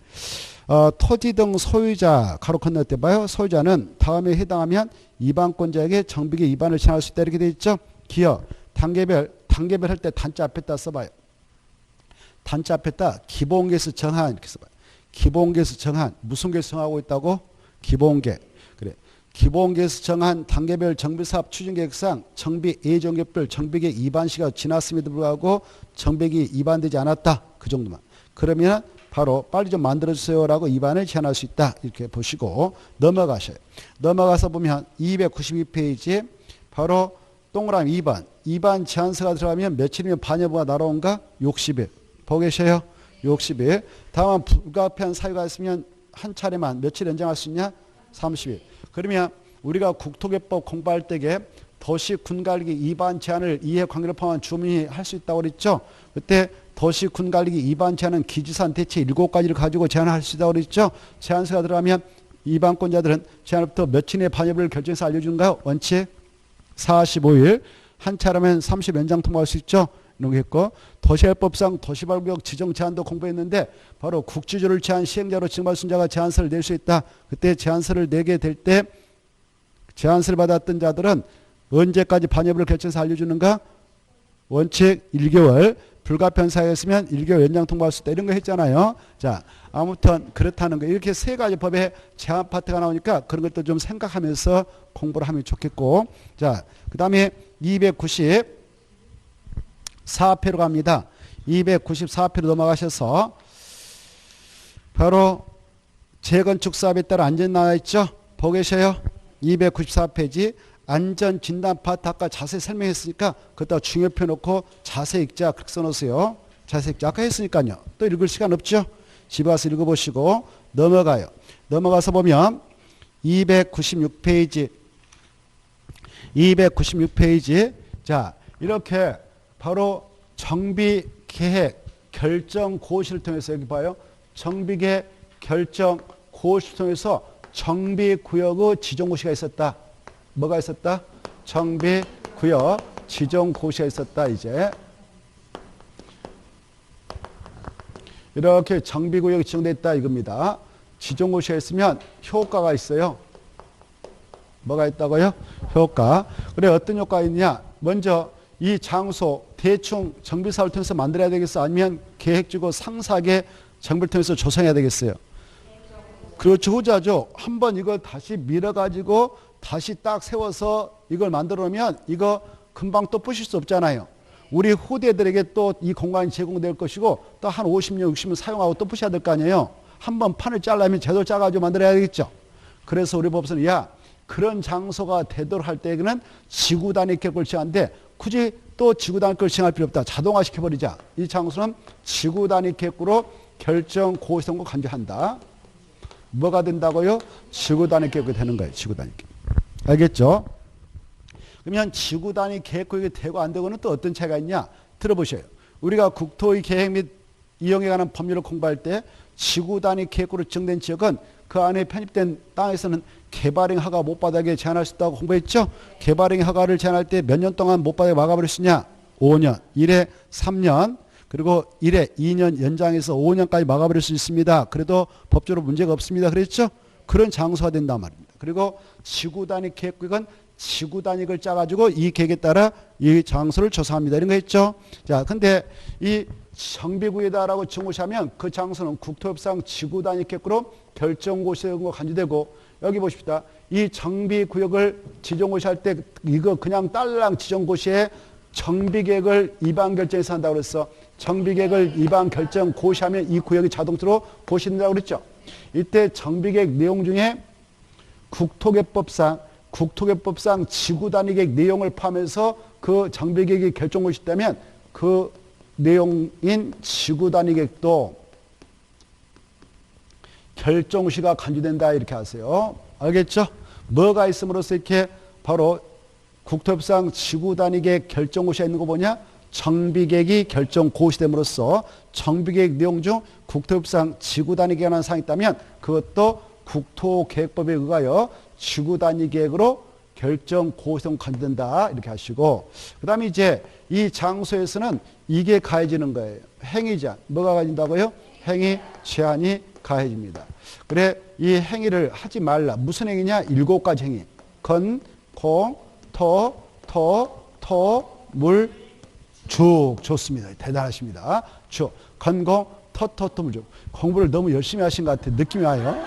토지 등 소유자 가로 건널 때 봐요. 소유자는 다음에 해당하면 2반권자에게 정비계 2반을 제한할 수 있다 이렇게 돼 있죠. 기여 단계별 할 때 단자 앞에다 써봐요. 단자 앞에다 기본계에서 정한 이렇게 써봐요. 기본계에서 정한 무슨 계에서 정하고 있다고? 기본계. 그래. 기본계에서 정한 단계별 정비사업 추진계획상 정비 예정계획별 정비계획 2반시가 지났음에도 불구하고 정비계획이 2반되지 않았다. 그 정도만. 그러면 바로 빨리 좀 만들어주세요라고 2반을 제한할 수 있다. 이렇게 보시고 넘어가셔요. 넘어가서 보면 292페이지에 바로 동그라미 2번. 2반 제한서가 들어가면 며칠이면 반여부가 날아온가? 60일. 보고 계셔요? 60일. 다만 불가피한 사유가 있으면 한 차례만 며칠 연장할 수 있냐? 30일. 그러면 우리가 국토개법 공부할 때에 도시군관리기 2반 제한을 이해관계를 포함한 주민이 할 수 있다고 그랬죠. 그때 도시군관리기 2반 제한은 기지산 대체 7가지를 가지고 제한할 수 있다고 그랬죠. 제한서가 들어가면 2반권자들은 제한부터 며칠 내에 반여부를 결정해서 알려주는가요? 원칙 45일. 한 차례면 30 연장 통보할 수 있죠. 이런 거 했고 도시개발법상 도시발구역 지정 제한도 공부했는데 바로 국지조를 제한 시행자로 지정받은 순자가 제한서를 낼 수 있다. 그때 제한서를 내게 될 때 제한서를 받았던 자들은 언제까지 반여부를 결정해서 알려주는가? 원칙 1개월. 불가피한 사유였으면 1개월 연장 통보할 수 있다. 이런 거 했잖아요. 자, 아무튼 그렇다는 거. 이렇게 세 가지 법에 제한 파트가 나오니까 그런 것도 좀 생각하면서 공부를 하면 좋겠고. 자, 그 다음에 294페로 갑니다. 294페로 넘어가셔서 바로 재건축 사업에 따라 안전 나와 있죠. 보고 계셔요. 294페이지 안전진단 파트 아까 자세히 설명했으니까 그것다 중요표 놓고 자세히 읽자 그렇게 써놓으세요. 자세히 읽자. 아까 했으니까요. 또 읽을 시간 없죠. 집에 가서 읽어보시고 넘어가요. 넘어가서 보면 296페이지 자 이렇게 바로 정비계획 결정 고시를 통해서 여기 봐요. 정비계획 결정 고시를 통해서 정비구역의 지정고시가 있었다. 뭐가 있었다? 정비구역 지정고시가 있었다. 이제 이렇게 정비구역이 지정됐다 이겁니다. 지정고시가 있으면 효과가 있어요. 뭐가 있다고요? 효과. 그래 어떤 효과가 있냐? 먼저 이 장소 대충 정비사업을 통해서 만들어야 되겠어? 아니면 계획지고 상세하게 정비를 통해서 조성해야 되겠어요? 그렇죠. 후자죠. 한번 이거 다시 밀어가지고 다시 딱 세워서 이걸 만들어 놓으면 이거 금방 또 부실 수 없잖아요. 우리 후대들에게 또 이 공간이 제공될 것이고 또 한 50년, 60년 사용하고 또 부셔야 될 거 아니에요. 한번 판을 짜려면 제대로 짜가지고 만들어야 되겠죠. 그래서 우리 법에서는 그런 장소가 되도록 할 때에는 지구 단위 계획을 정하는데 굳이 또 지구 단위 계획을 정할 필요 없다. 자동화 시켜버리자. 이 장소는 지구 단위 계획으로 결정 고시성고 간주한다. 뭐가 된다고요? 지구 단위 계획이 되는 거예요. 지구 단위 계획. 알겠죠? 그러면 지구 단위 계획 구역이 되고 안 되고는 또 어떤 차이가 있냐? 들어보셔요. 우리가 국토의 계획 및 이용에 관한 법률을 공부할 때 지구 단위 계획으로 지정된 지역은 그 안에 편입된 땅에서는 개발행 허가 못 받게 제한할 수 있다고 공부했죠? 개발행 허가를 제한할 때 몇 년 동안 못 받게 막아버릴 수 있냐? 5년, 1회 3년, 그리고 1회 2년 연장해서 5년까지 막아버릴 수 있습니다. 그래도 법적으로 문제가 없습니다. 그랬죠? 그런 장소가 된단 말입니다. 그리고 지구 단위 계획은 지구 단위를 짜가지고 이 계획에 따라 이 장소를 조성합니다. 이런 거 했죠? 자, 근데 이 정비구역이다라고 정고시하면 그 장소는 국토협상 지구 단위 계획으로 결정고시로 간주되고 여기 보십시다. 이 정비구역을 지정고시할 때 이거 그냥 딸랑 지정고시에 정비계획을 2반 결정해서 한다고 그랬어. 정비계획을 2반 결정 고시하면 이 구역이 자동적으로 고시된다고 그랬죠. 이때 정비계획 내용 중에 국토개법상 지구단위계획 내용을 포함해서 그 정비계획이 결정고시 있다면 그 내용인 지구단위계획도 결정시가 간주된다 이렇게 하세요. 알겠죠? 뭐가 있음으로써 이렇게 바로 국토협상 지구단위계획 결정고시에 있는 거 뭐냐? 정비계획이 결정고시됨으로써 정비계획 내용 중 국토협상 지구단위계획에 관한 사항이 있다면 그것도 국토계획법에 의하여 지구단위계획으로 결정고시되면 간주된다 이렇게 하시고, 그 다음에 이제 이 장소에서는 이게 가해지는 거예요. 행위자 뭐가 가해진다고요? 행위 제한이 가해집니다. 그래 이 행위를 하지 말라. 무슨 행위냐? 7가지 행위. 건, 공, 토, 물, 죽. 좋습니다. 대단하십니다. 죽. 건공, 토, 물, 죽. 공부를 너무 열심히 하신 것 같아요. 느낌이 와요.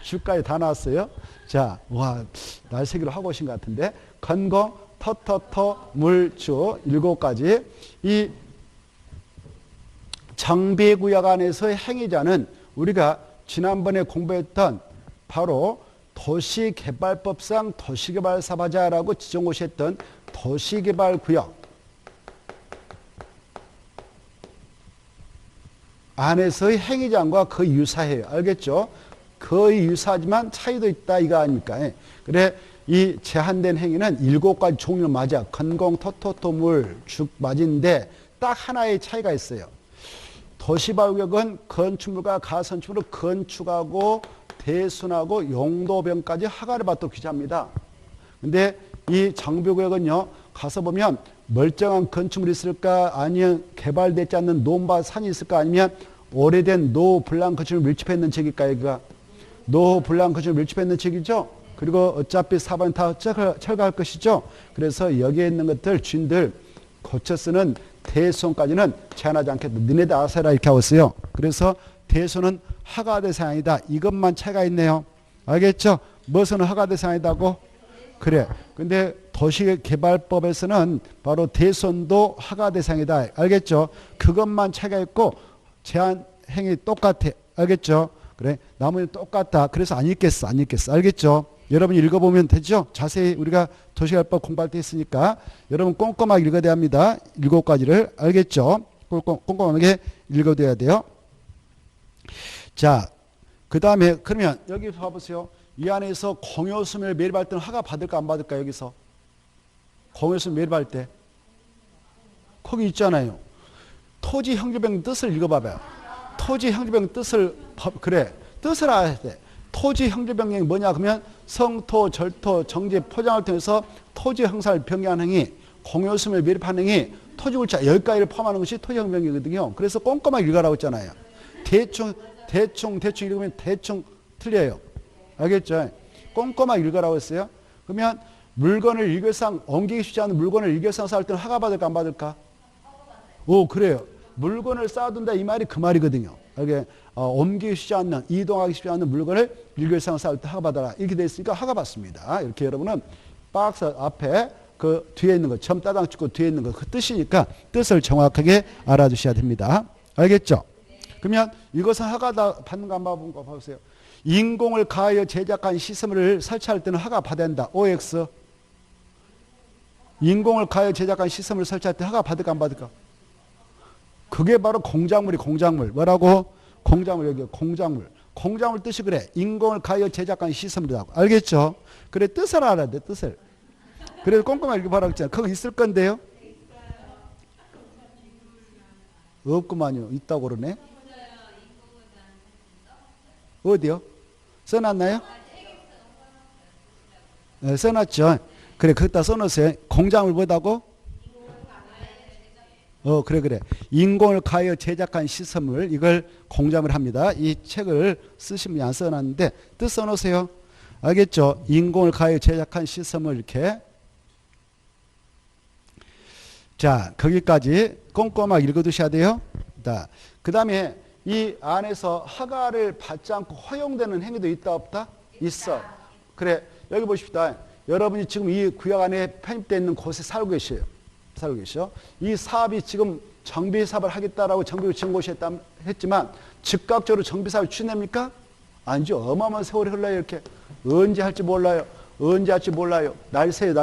죽까지 다 나왔어요. 자, 와, 날새기로 하고 오신 것 같은데. 건공, 토, 물, 죽. 7가지. 이 정비구역 안에서의 행위자는 우리가 지난번에 공부했던 바로 도시개발법상 도시개발사업자라고 지정고시했던 도시개발구역 안에서의 행위자과 거의 유사해요. 알겠죠? 거의 유사하지만 차이도 있다 이거 아닙니까? 그래 이 제한된 행위는 7가지 종류 맞아. 건공, 토, 물, 죽 맞은데 딱 하나의 차이가 있어요. 도시개발구역은 건축물과 가선축물을 건축하고 대순하고 용도변까지 허가를 받도록 규제합니다. 근데 이 정비구역은요, 가서 보면 멀쩡한 건축물이 있을까, 아니면 개발되지 않는 논바 산이 있을까, 아니면 오래된 노후불량 건축물을 밀집했는 책일까, 여기가. 노후불량 건축물을 밀집했는 책이죠. 그리고 어차피 사방이 다 철거할 것이죠. 그래서 여기에 있는 것들, 주인들 고쳐 쓰는 대손까지는 제한하지 않겠다. 너네들 알아서 해라 이렇게 하고 있어요. 그래서 대손은 허가 대상이다. 이것만 차이가 있네요. 알겠죠? 무엇은 허가 대상이다고? 그래. 근데 도시개발법에서는 바로 대손도 허가 대상이다. 알겠죠? 그것만 차이가 있고 제한 행위 똑같아. 알겠죠? 그래. 나머지는 똑같다. 그래서 안 읽겠어. 알겠죠? 여러분 읽어보면 되죠? 자세히 우리가 도시개발법 공부할 때 했으니까 여러분 꼼꼼하게 읽어야 합니다. 7가지를. 알겠죠? 꼼꼼하게 읽어둬야 돼요. 자, 그 다음에 그러면 여기 봐보세요. 이 안에서 공유소멸 매립할 때는 허가 받을까 안 받을까? 여기서 공유소멸 매립할 때 거기 있잖아요. 토지형주병 뜻을 읽어봐봐요. 토지형주병 뜻을 그래 뜻을 알아야 돼. 토지형주변경이 뭐냐 그러면 성토, 절토, 정지, 포장을 통해서 토지 형사를 변경하는 행위, 공유소멸 매립하는 행위, 토지굴차 10가지를 포함하는 것이 토지형변경이거든요. 그래서 꼼꼼하게 읽으라고 했잖아요. 대충 읽으면 대충 틀려요. 알겠죠? 꼼꼼하게 읽으라고 했어요. 그러면 물건을 일교상 옮기기 쉽지 않은 물건을 일교상 쌓을 때는 허가 받을까 안 받을까? 오, 그래요. 물건을 쌓아둔다 이 말이 그 말이거든요. 이게 옮기기 쉽지 않는, 이동하기 쉽지 않는 물건을 일교상 쌓을 때 허가 받아라. 이렇게 돼 있으니까 허가 받습니다. 이렇게 여러분은 박스 앞에 그 뒤에 있는 거, 점 따당 찍고 뒤에 있는 거 그 뜻이니까 뜻을 정확하게 알아두셔야 됩니다. 알겠죠? 그러면 이것은 허가 받는가 안 받는 거 봐보세요. 인공을 가하여 제작한 시설을 설치할 때는 허가 받아야 한다. OX. 인공을 가하여 제작한 시설을 설치할 때 허가 받을까 안 받을까? 그게 바로 공작물이 공작물. 뭐라고? 공작물 여기 공작물. 공작물 뜻이 그래. 인공을 가하여 제작한 시설이라고. 알겠죠? 그래 뜻을 알아야 돼. 뜻을. 그래서 꼼꼼하게 읽어봐라 했잖아. 그거 있을 건데요? 없구만요. 있다고 그러네. 어디요? 써놨나요? 네, 써놨죠. 그래 거기다 써놓으세요. 공작물 뭐다고? 그래. 인공을 가하여 제작한 시설물, 이걸 공작물 합니다. 이 책을 쓰신 분이 안 써놨는데, 뜻 써놓으세요. 알겠죠? 인공을 가하여 제작한 시설물, 이렇게. 자, 거기까지 꼼꼼하게 읽어두셔야 돼요. 그 다음에 이 안에서 허가를 받지 않고 허용되는 행위도 있다, 없다? 있어. 그래, 여기 보십시다. 여러분이 지금 이 구역 안에 편입되어 있는 곳에 살고 계셔요. 이 사업이 지금 정비사업을 하겠다라고 정비를 지정고시 했지만 즉각적으로 정비사업을 추진합니까? 아니죠. 어마어마한 세월이 흘러요. 이렇게. 언제 할지 몰라요. 날새요.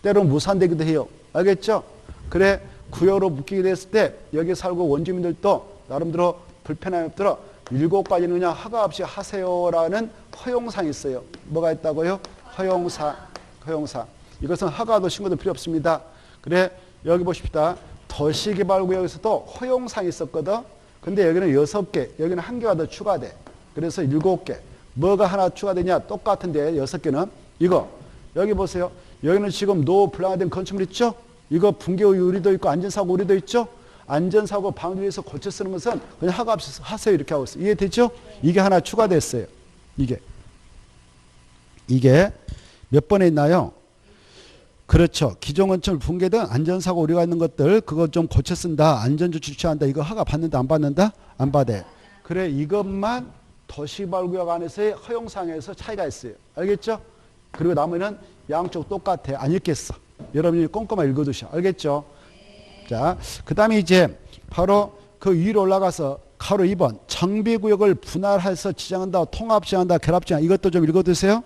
때로는 무산되기도 해요. 알겠죠? 그래 구역으로 묶이게 됐을 때 여기 살고 원주민들도 나름대로 불편함이 없더라. 7가지는 그냥 허가 없이 하세요라는 허용사항이 있어요. 뭐가 있다고요? 허용사항. 이것은 허가도 신고도 필요 없습니다. 그래 여기 보십시다. 도시개발구역에서도 허용사항이 있었거든. 근데 여기는 6개, 여기는 1개가 더 추가돼. 그래서 7개. 뭐가 하나 추가되냐? 똑같은데 6개는 이거. 여기 보세요. 여기는 지금 노블랑화된 건축물 있죠? 이거 붕괴 우려도 있고 안전사고 우려도 있죠? 안전사고 방지를 위해서 고쳐 쓰는 것은 그냥 허가 없이 하세요 이렇게 하고 있어요. 이해되죠? 이게 하나 추가됐어요. 이게 몇 번에 있나요? 그렇죠. 기존 건축물 붕괴든 안전사고 우려가 있는 것들 그거 좀 고쳐 쓴다. 안전조치 취한다. 이거 허가 받는다 안 받는다? 안 받아. 그래 이것만 도시개발구역 안에서의 허용사항에서 차이가 있어요. 알겠죠? 그리고 나머지는 양쪽 똑같아. 안 읽겠어. 여러분이 꼼꼼하게 읽어두셔. 알겠죠? 자, 그 다음에 이제 바로 그 위로 올라가서 가로 2번 정비구역을 분할해서 지정한다, 통합 지정한다, 결합 지정 이것도 좀 읽어두세요.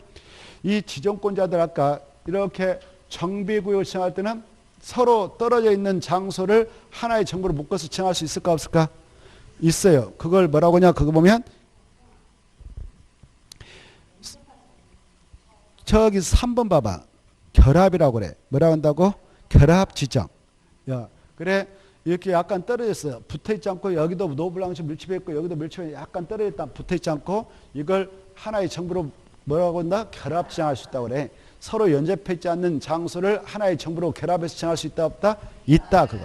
이 지정권자들 아까 이렇게 정비구역을 지정할 때는 서로 떨어져 있는 장소를 하나의 정보로 묶어서 지정할 수 있을까 없을까? 있어요. 그걸 뭐라고 하냐? 그거 보면 저기 3번 봐봐. 결합이라고 그래. 뭐라고 한다고? 결합 지정. 야, 그래 이렇게 약간 떨어졌어요. 붙어있지 않고 여기도 노블랑시 밀집해 있고 여기도 밀집해 약간 떨어졌다 붙어있지 않고 이걸 하나의 정보로 뭐라고 한다? 결합 지정할 수 있다고 그래. 서로 연접해 있지 않는 장소를 하나의 정보로 결합해서 지정할 수 있다 없다? 있다 그거.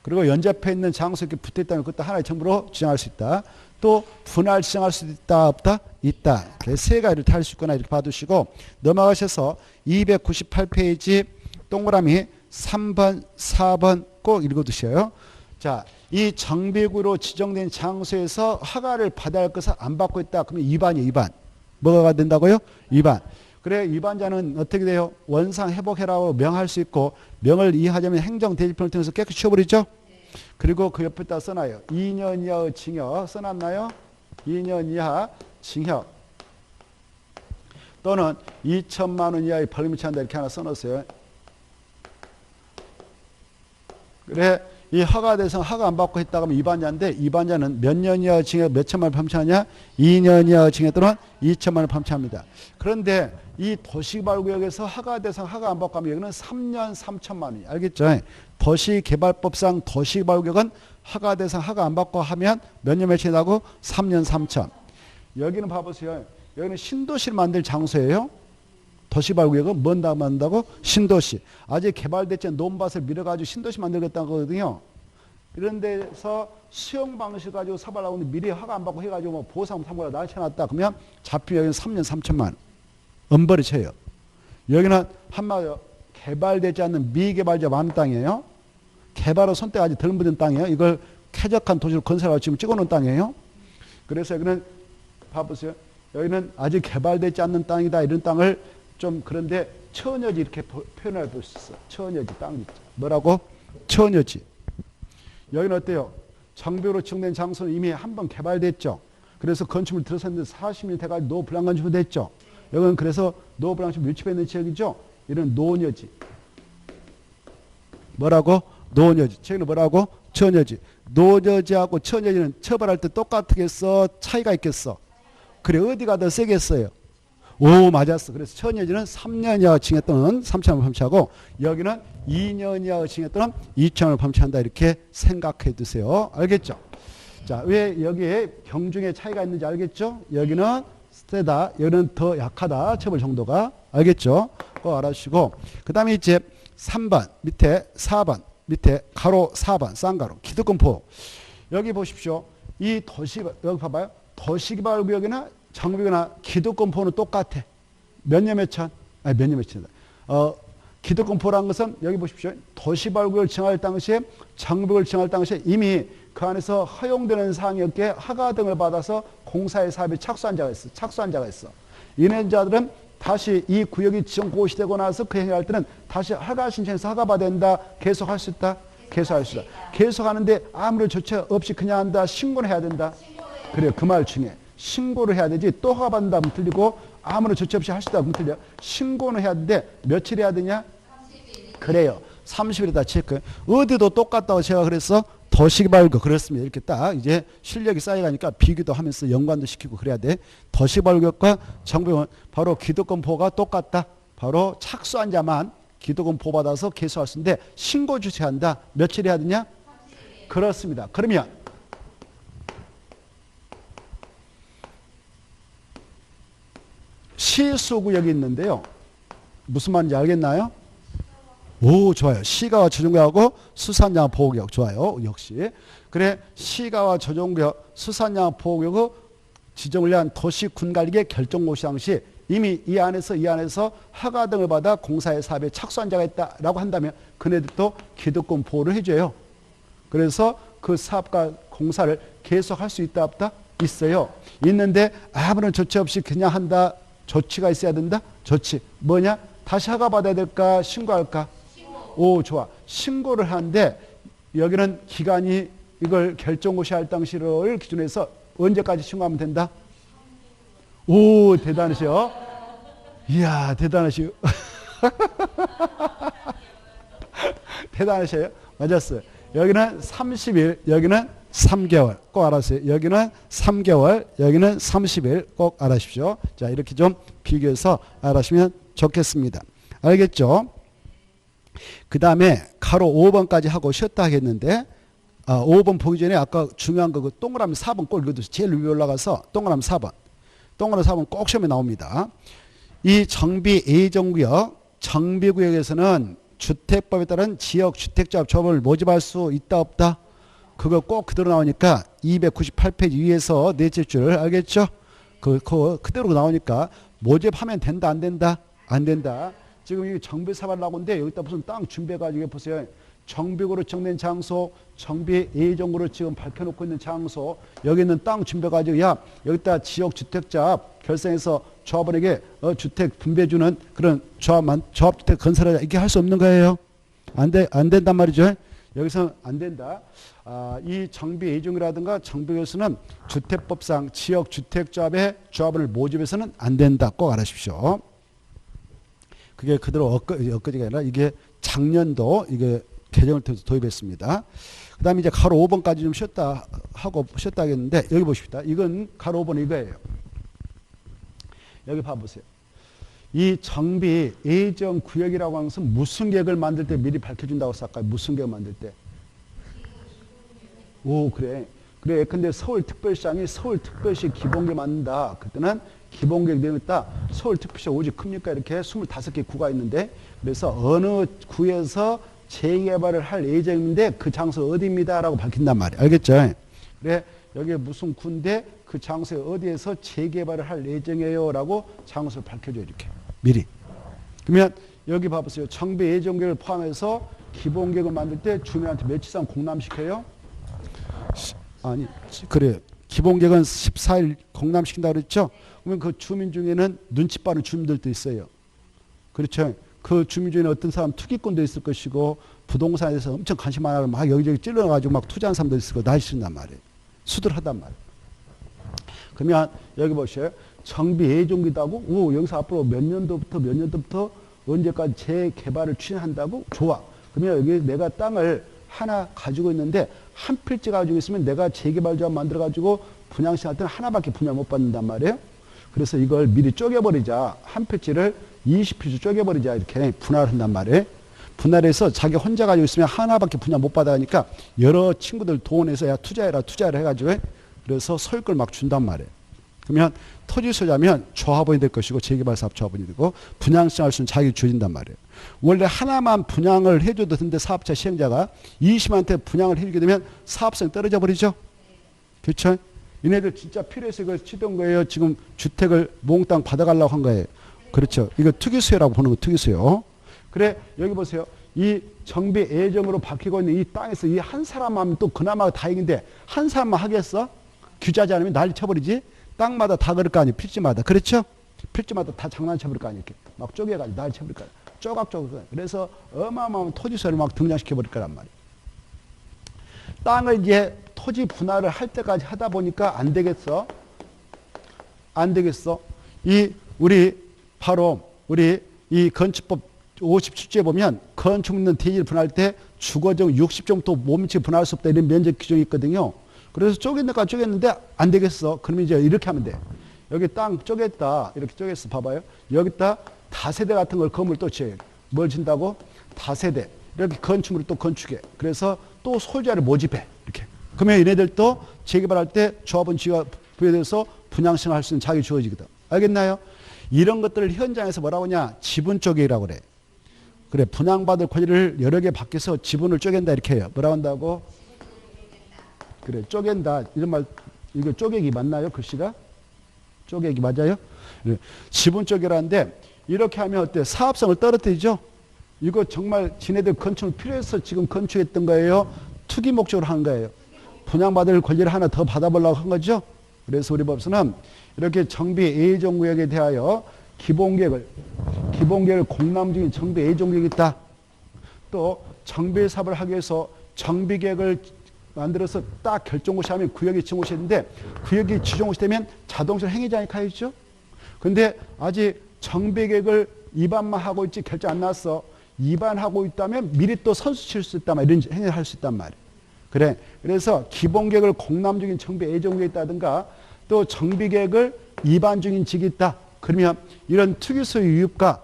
그리고 연접해 있는 장소 이렇게 붙어있다면 그것도 하나의 정보로 지정할 수 있다. 또 분할 지정할 수 있다 없다? 있다. 세 가지를 탈 수 있거나 이렇게 봐두시고 넘어가셔서 298페이지 동그라미 3번 4번 꼭 읽어두셔요. 자, 이 정비구로 지정된 장소에서 허가를 받아야 할 것을 안 받고 있다. 그러면 2반이에요. 2반. 뭐가 된다고요? 2반. 그래 위반자는 어떻게 돼요? 원상 회복해라고 명할 수 있고 명을 이해하자면 행정대집행을 통해서 깨끗이 치워버리죠. 그리고 그 옆에다 써놔요. 2년 이하의 징역 써놨나요? 2년 이하 징역 또는 2천만 원 이하의 벌금이 처한다 이렇게 하나 써놓으세요. 그래 이 허가 대상 허가 안 받고 했다고 하면 위반자인데 위반자는 몇 년 이하 징역 몇 천만 원 범죄하냐? 2년 이하 징역 또는 2천만 원 범죄합니다. 그런데 이 도시개발구역에서 허가 대상 허가 안 받고 하면 여기는 3년 3천만 원이 알겠죠? 도시개발법상 도시개발구역은 허가 대상 허가 안 받고 하면 몇 년 며칠이라고? 3년 3천. 여기는 봐보세요. 여기는 신도시를 만들 장소예요. 도시개발구역은 뭔다 만든다고? 신도시. 아직 개발됐지 않은 논밭을 밀어가지고 신도시 만들겠다는 거거든요. 이런 데서 수용 방식 가지고 사발하고 미리 허가 안 받고 해가지고 뭐 보상 탐구가 나쳐놨다. 그러면 잡히면 여기는 3년 3천만 원. 엄벌이 쳐요. 여기는 한마디로 개발되지 않는 미개발자 많은 땅이에요. 개발의 손때가 아직 덜 묻은 땅이에요. 이걸 쾌적한 도시를 건설하고 지금 찍어놓은 땅이에요. 그래서 여기는 봐보세요. 여기는 아직 개발되지 않는 땅이다. 이런 땅을 좀 그런데 처녀지 이렇게 표현할 수 있어. 처녀지 땅 뭐라고? 처녀지. 여기는 어때요? 정비로 지정된 장소는 이미 한번 개발됐죠. 그래서 건축물 들어섰는데 40년 돼가지고 노블랑 건축물 됐죠. 여기는 그래서 노블랑식 밀집해 있는 지역이죠. 이런 노녀지. 뭐라고? 노녀지. 저기는 뭐라고? 처녀지. 노녀지하고 처녀지는 처벌할 때 똑같겠어? 차이가 있겠어? 그래 어디가 더 세겠어요? 오 맞았어. 그래서 처녀지는 3년 이하 징역 또는 3천만 원 범죄하고 여기는 2년 이하 징역 또는 2천만 원 범죄한다. 이렇게 생각해 두세요. 알겠죠? 자, 왜 여기에 경중의 차이가 있는지 알겠죠? 여기는 세다. 여기는 더 약하다. 처벌 정도가. 알겠죠? 그거 알아주시고 그 다음에 이제 3번 밑에 4번 밑에 가로 4번 쌍가로 기득권포 여기 보십시오. 이 도시 여기 봐봐요. 도시개발구역이나 정비구나 기득권포는 똑같아. 몇 년 몇 천? 아니 몇 년 몇 천이다. 기득권포라는 것은 여기 보십시오. 도시개발구역을 지정할 당시에 정비구역을 지정할 당시에 이미 그 안에서 허용되는 사항이었기에 허가 등을 받아서 공사의 사업에 착수한 자가 있어. 이런 자들은 다시 이 구역이 지정 고시되고 나서 그 행위할 때는 다시 허가 신청해서 허가받아야 된다. 계속할 수 있다. 계속할 수 있다. 계속하는데 아무런 조치 없이 그냥 한다. 신고를 해야 된다. 그래요. 그 말 중에 신고를 해야 되지 또 허가받는다 하면 틀리고 아무런 조치 없이 할 수 있다 하면 틀려. 신고는 해야 되는데 며칠 해야 되냐? 그래요. 30일에다 체크. 어디도 똑같다고 제가 그랬어? 더시기 말고 그렇습니다. 이렇게 딱 이제 실력이 쌓여가니까 비교도 하면서 연관도 시키고 그래야 돼. 더시기 발급과 정비원 바로 기득권 보호가 똑같다. 바로 착수한 자만 기득권 보호받아서 개수할 수 있는데 신고 주체한다. 며칠 해야 되냐? 30일. 그렇습니다. 그러면 시수구역이 있는데요. 무슨 말인지 알겠나요? 오, 좋아요. 시가와 조정구역하고 수산양 보호구역 좋아요. 역시. 그래, 시가와 조정구역, 수산양 보호구역의 지정을 위한 도시 군관리계 결정고시 당시 이미 이 안에서 허가 등을 받아 공사의 사업에 착수한 자가 있다라고 한다면 그네들도 기득권 보호를 해줘요. 그래서 그 사업과 공사를 계속할 수 있다 없다? 있어요. 있는데 아무런 조치 없이 그냥 한다. 조치가 있어야 된다? 조치. 뭐냐? 다시 허가 받아야 될까? 신고할까? 오, 좋아. 신고를 하는데 여기는 기간이 이걸 결정고시 할 당시를 기준해서 언제까지 신고하면 된다? 오, 대단하셔. 이야, 대단하시오. 대단하셔요. 맞았어요. 여기는 30일, 여기는 3개월. 꼭 알았어요. 여기는 3개월, 여기는 30일. 꼭 알아십시오. 자, 이렇게 좀 비교해서 알아시면 좋겠습니다. 알겠죠? 그 다음에 가로 5번까지 하고 쉬었다 하겠는데 5번 보기 전에 아까 중요한 거 그 동그라미 4번 꼭 읽어두세요. 제일 위에 올라가서 동그라미 4번. 동그라미 4번 꼭 시험에 나옵니다. 이 정비 예정구역, 정비구역에서는 주택법에 따른 지역주택조합 조합을 모집할 수 있다 없다? 그거 꼭 그대로 나오니까 298페이지 위에서 넷째 줄 알겠죠? 그대로 나오니까 모집하면 된다 안 된다? 안 된다. 지금 이 정비 사발 나고인데 여기다 무슨 땅 준비해가지고 보세요. 정비구로 정된 장소, 정비 예정구로 지금 밝혀놓고 있는 장소, 여기 있는 땅 준비해가지고 야 여기다 지역주택자 결성해서 조합원에게 주택 분배주는 그런 조합주택 건설하자 이게 할 수 없는 거예요. 안 된단 말이죠. 여기서 안 된다. 이 정비 예정이라든가 정비에서는 주택법상 지역주택조합의 조합원을 모집해서는 안 된다. 꼭 알아십시오. 그게 그대로 엊그제가 아니라 이게 작년도 이게 개정을 도입했습니다. 그 다음에 이제 가로 5번까지 좀 쉬었다 하겠는데 여기 보십시다. 이건 가로 5번 이거예요. 여기 봐보세요. 이 정비 예정 구역이라고 하는 것은 무슨 계획을 만들 때 미리 밝혀준다고 할까요? 무슨 계획 만들 때? 오, 그래. 그래. 근데 서울특별시장이 서울특별시 기본계획 만든다. 그때는 기본계획 내용 있다. 서울특별시 오직 큽니까? 이렇게 25개 구가 있는데 그래서 어느 구에서 재개발을 할 예정인데 그 장소 어디입니다. 라고 밝힌단 말이에요. 알겠죠? 그래. 여기 무슨 구인데 그 장소에 어디에서 재개발을 할 예정이에요. 라고 장소를 밝혀줘요. 이렇게. 미리. 그러면 여기 봐보세요. 정비 예정계획을 포함해서 기본계획을 만들 때 주민한테 며칠 이상 공람시켜요? 아니, 그래요. 기본계획은 14일 공람시킨다고 그랬죠? 그러면 그 주민 중에는 눈치 빠른 주민들도 있어요. 그렇죠? 그 주민 중에는 어떤 사람 투기꾼도 있을 것이고 부동산에 대해서 엄청 관심 많아서 막 여기저기 찔러가지고 막 투자한 사람도 있을 거고 다 있단 말이에요. 수들 하단 말이에요. 그러면 여기 보세요. 정비 예정기도 하고 오, 여기서 앞으로 몇 년도부터 언제까지 재개발을 추진한다고? 좋아. 그러면 여기 내가 땅을 하나 가지고 있는데 한 필지 가지고 있으면 내가 재개발 조합 만들어 가지고 분양시할 때는 하나밖에 분양 못 받는단 말이에요. 그래서 이걸 미리 쪼개버리자. 한 필지를 20필지 쪼개버리자. 이렇게 분할을 한단 말이에요. 분할해서 자기 혼자 가지고 있으면 하나밖에 분양 못 받아가니까 여러 친구들 동원해서 야 투자해라 투자를 해가지고 그래서 소유권 막 준단 말이에요. 그러면 토지 소유자면 조합원이 될 것이고 재개발 사업 조합원이 되고 분양 시행할 수는 자기 주어진단 말이에요. 원래 하나만 분양을 해줘도 되는데 사업자 시행자가 20만한테 분양을 해주게 되면 사업성이 떨어져 버리죠. 그렇죠? 얘네들 진짜 필요해서 이걸 치던 거예요. 지금 주택을 몽땅 받아가려고 한 거예요. 그렇죠. 이거 투기수요라고 보는 거 투기수요. 그래 여기 보세요. 이 정비 예정으로 밝히고 있는 이 땅에서 이 한 사람만 하면 또 그나마 다행인데 한 사람만 하겠어? 규제하지 않으면 난리 쳐버리지. 땅마다 다 그럴 거 아니에요. 필지마다. 그렇죠? 필지마다 다 장난쳐버릴 거 아니에요. 이렇게 막 쪼개가지고 난리 쳐버릴 거 아니에요. 쪼각쪼각. 그래서 어마어마한 토지소를 막 등장시켜버릴 거란 말이에요. 땅을 이제 토지 분할을 할 때까지 하다 보니까 안 되겠어? 안 되겠어? 우리 이 건축법 57조에 보면 건축 묻는 대지를 분할 때 주거적 60정도 몸집 분할 수 없다 이런 면적 규정이 있거든요. 그래서 쪼갠데가 쪼갰는데 안 되겠어. 그러면 이제 이렇게 하면 돼. 여기 땅 쪼갰다. 이렇게 쪼갰어. 봐봐요. 여기다 다세대 같은 걸 건물 또 지어요. 뭘 진다고? 다세대. 이렇게 건축물을 또 건축해. 그래서 또 소유자를 모집해. 이렇게. 그러면 얘네들도 재개발할 때 조합원 지위가 부여돼서 분양신청을 할 수 있는 자격이 주어지거든. 알겠나요? 이런 것들을 현장에서 뭐라고 하냐? 지분 쪼개기라고 그래. 그래, 분양받을 권리를 여러 개 밖에서 지분을 쪼갠다 이렇게 해요. 뭐라고 한다고? 그래, 쪼갠다. 이런 말, 이거 쪼개기 맞나요? 글씨가? 쪼개기 맞아요? 그래, 지분 쪼개라는데 이렇게 하면 어때? 사업성을 떨어뜨리죠? 이거 정말 지네들 건축을 필요해서 지금 건축했던 거예요? 투기 목적으로 한 거예요? 분양받을 권리를 하나 더 받아보려고 한 거죠? 그래서 우리 법서는 이렇게 정비 A종구역에 대하여 기본계획을 공람 중인 정비 A종구역이 있다. 또 정비 사업을 하기 위해서 정비계획을 만들어서 딱 결정고시 하면 구역이 지정고시 했는데 구역이 지정고시 되면 자동차로 행위자에 가야죠. 근데 아직 정비계획을 위반만 하고 있지 결정 안 났어. 위반하고 있다면 미리 또 선수 칠 수 있단 말이야. 이런 행위를 할 수 있단 말이야. 그래. 그래서 기본계획을 공람 중인 정비 A종구역이 있다든가 또 정비계획을 위반 중인 직이 있다. 그러면 이런 특유소유 유입과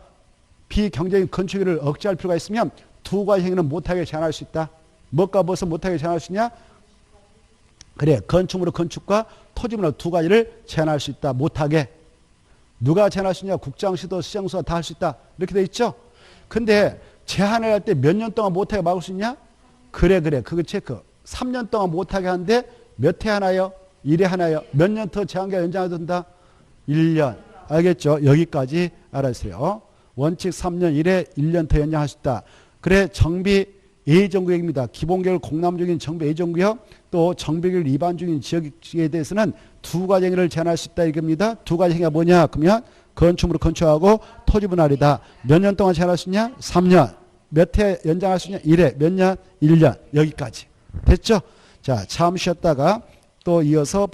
비경제적인 건축을 억제할 필요가 있으면 두 가지 행위는 못하게 제한할 수 있다. 뭐가 무엇을 못하게 제한할 수 있냐? 그래, 건축물의 건축과 토지물의 두 가지를 제한할 수 있다. 못하게. 누가 제한할 수 있냐? 국장시도, 시장소가 다 할 수 있다. 이렇게 돼 있죠? 근데 제한을 할 때 몇 년 동안 못하게 막을 수 있냐? 그래. 그거 체크. 3년 동안 못하게 하는데 몇 해 하나요? 1회 하나요? 몇 년 더 제한기가 연장해도 된다? 1년. 알겠죠? 여기까지 알았어요. 원칙 3년 1회 1년 더 연장할 수 있다. 그래, 정비 A정구역입니다. 기본계획을 공람 중인 정비 A정구역, 또 정비계획을 위반 중인 지역에 대해서는 두 가지 행위를 제한할 수 있다 이겁니다. 두 가지 행위가 뭐냐? 그러면 건축물을 건축하고 토지 분할이다. 몇 년 동안 제한할 수 있냐? 3년. 몇 해 연장할 수 있냐? 1회. 몇 년? 1년. 여기까지. 됐죠? 자, 잠시 쉬었다가 또 이어서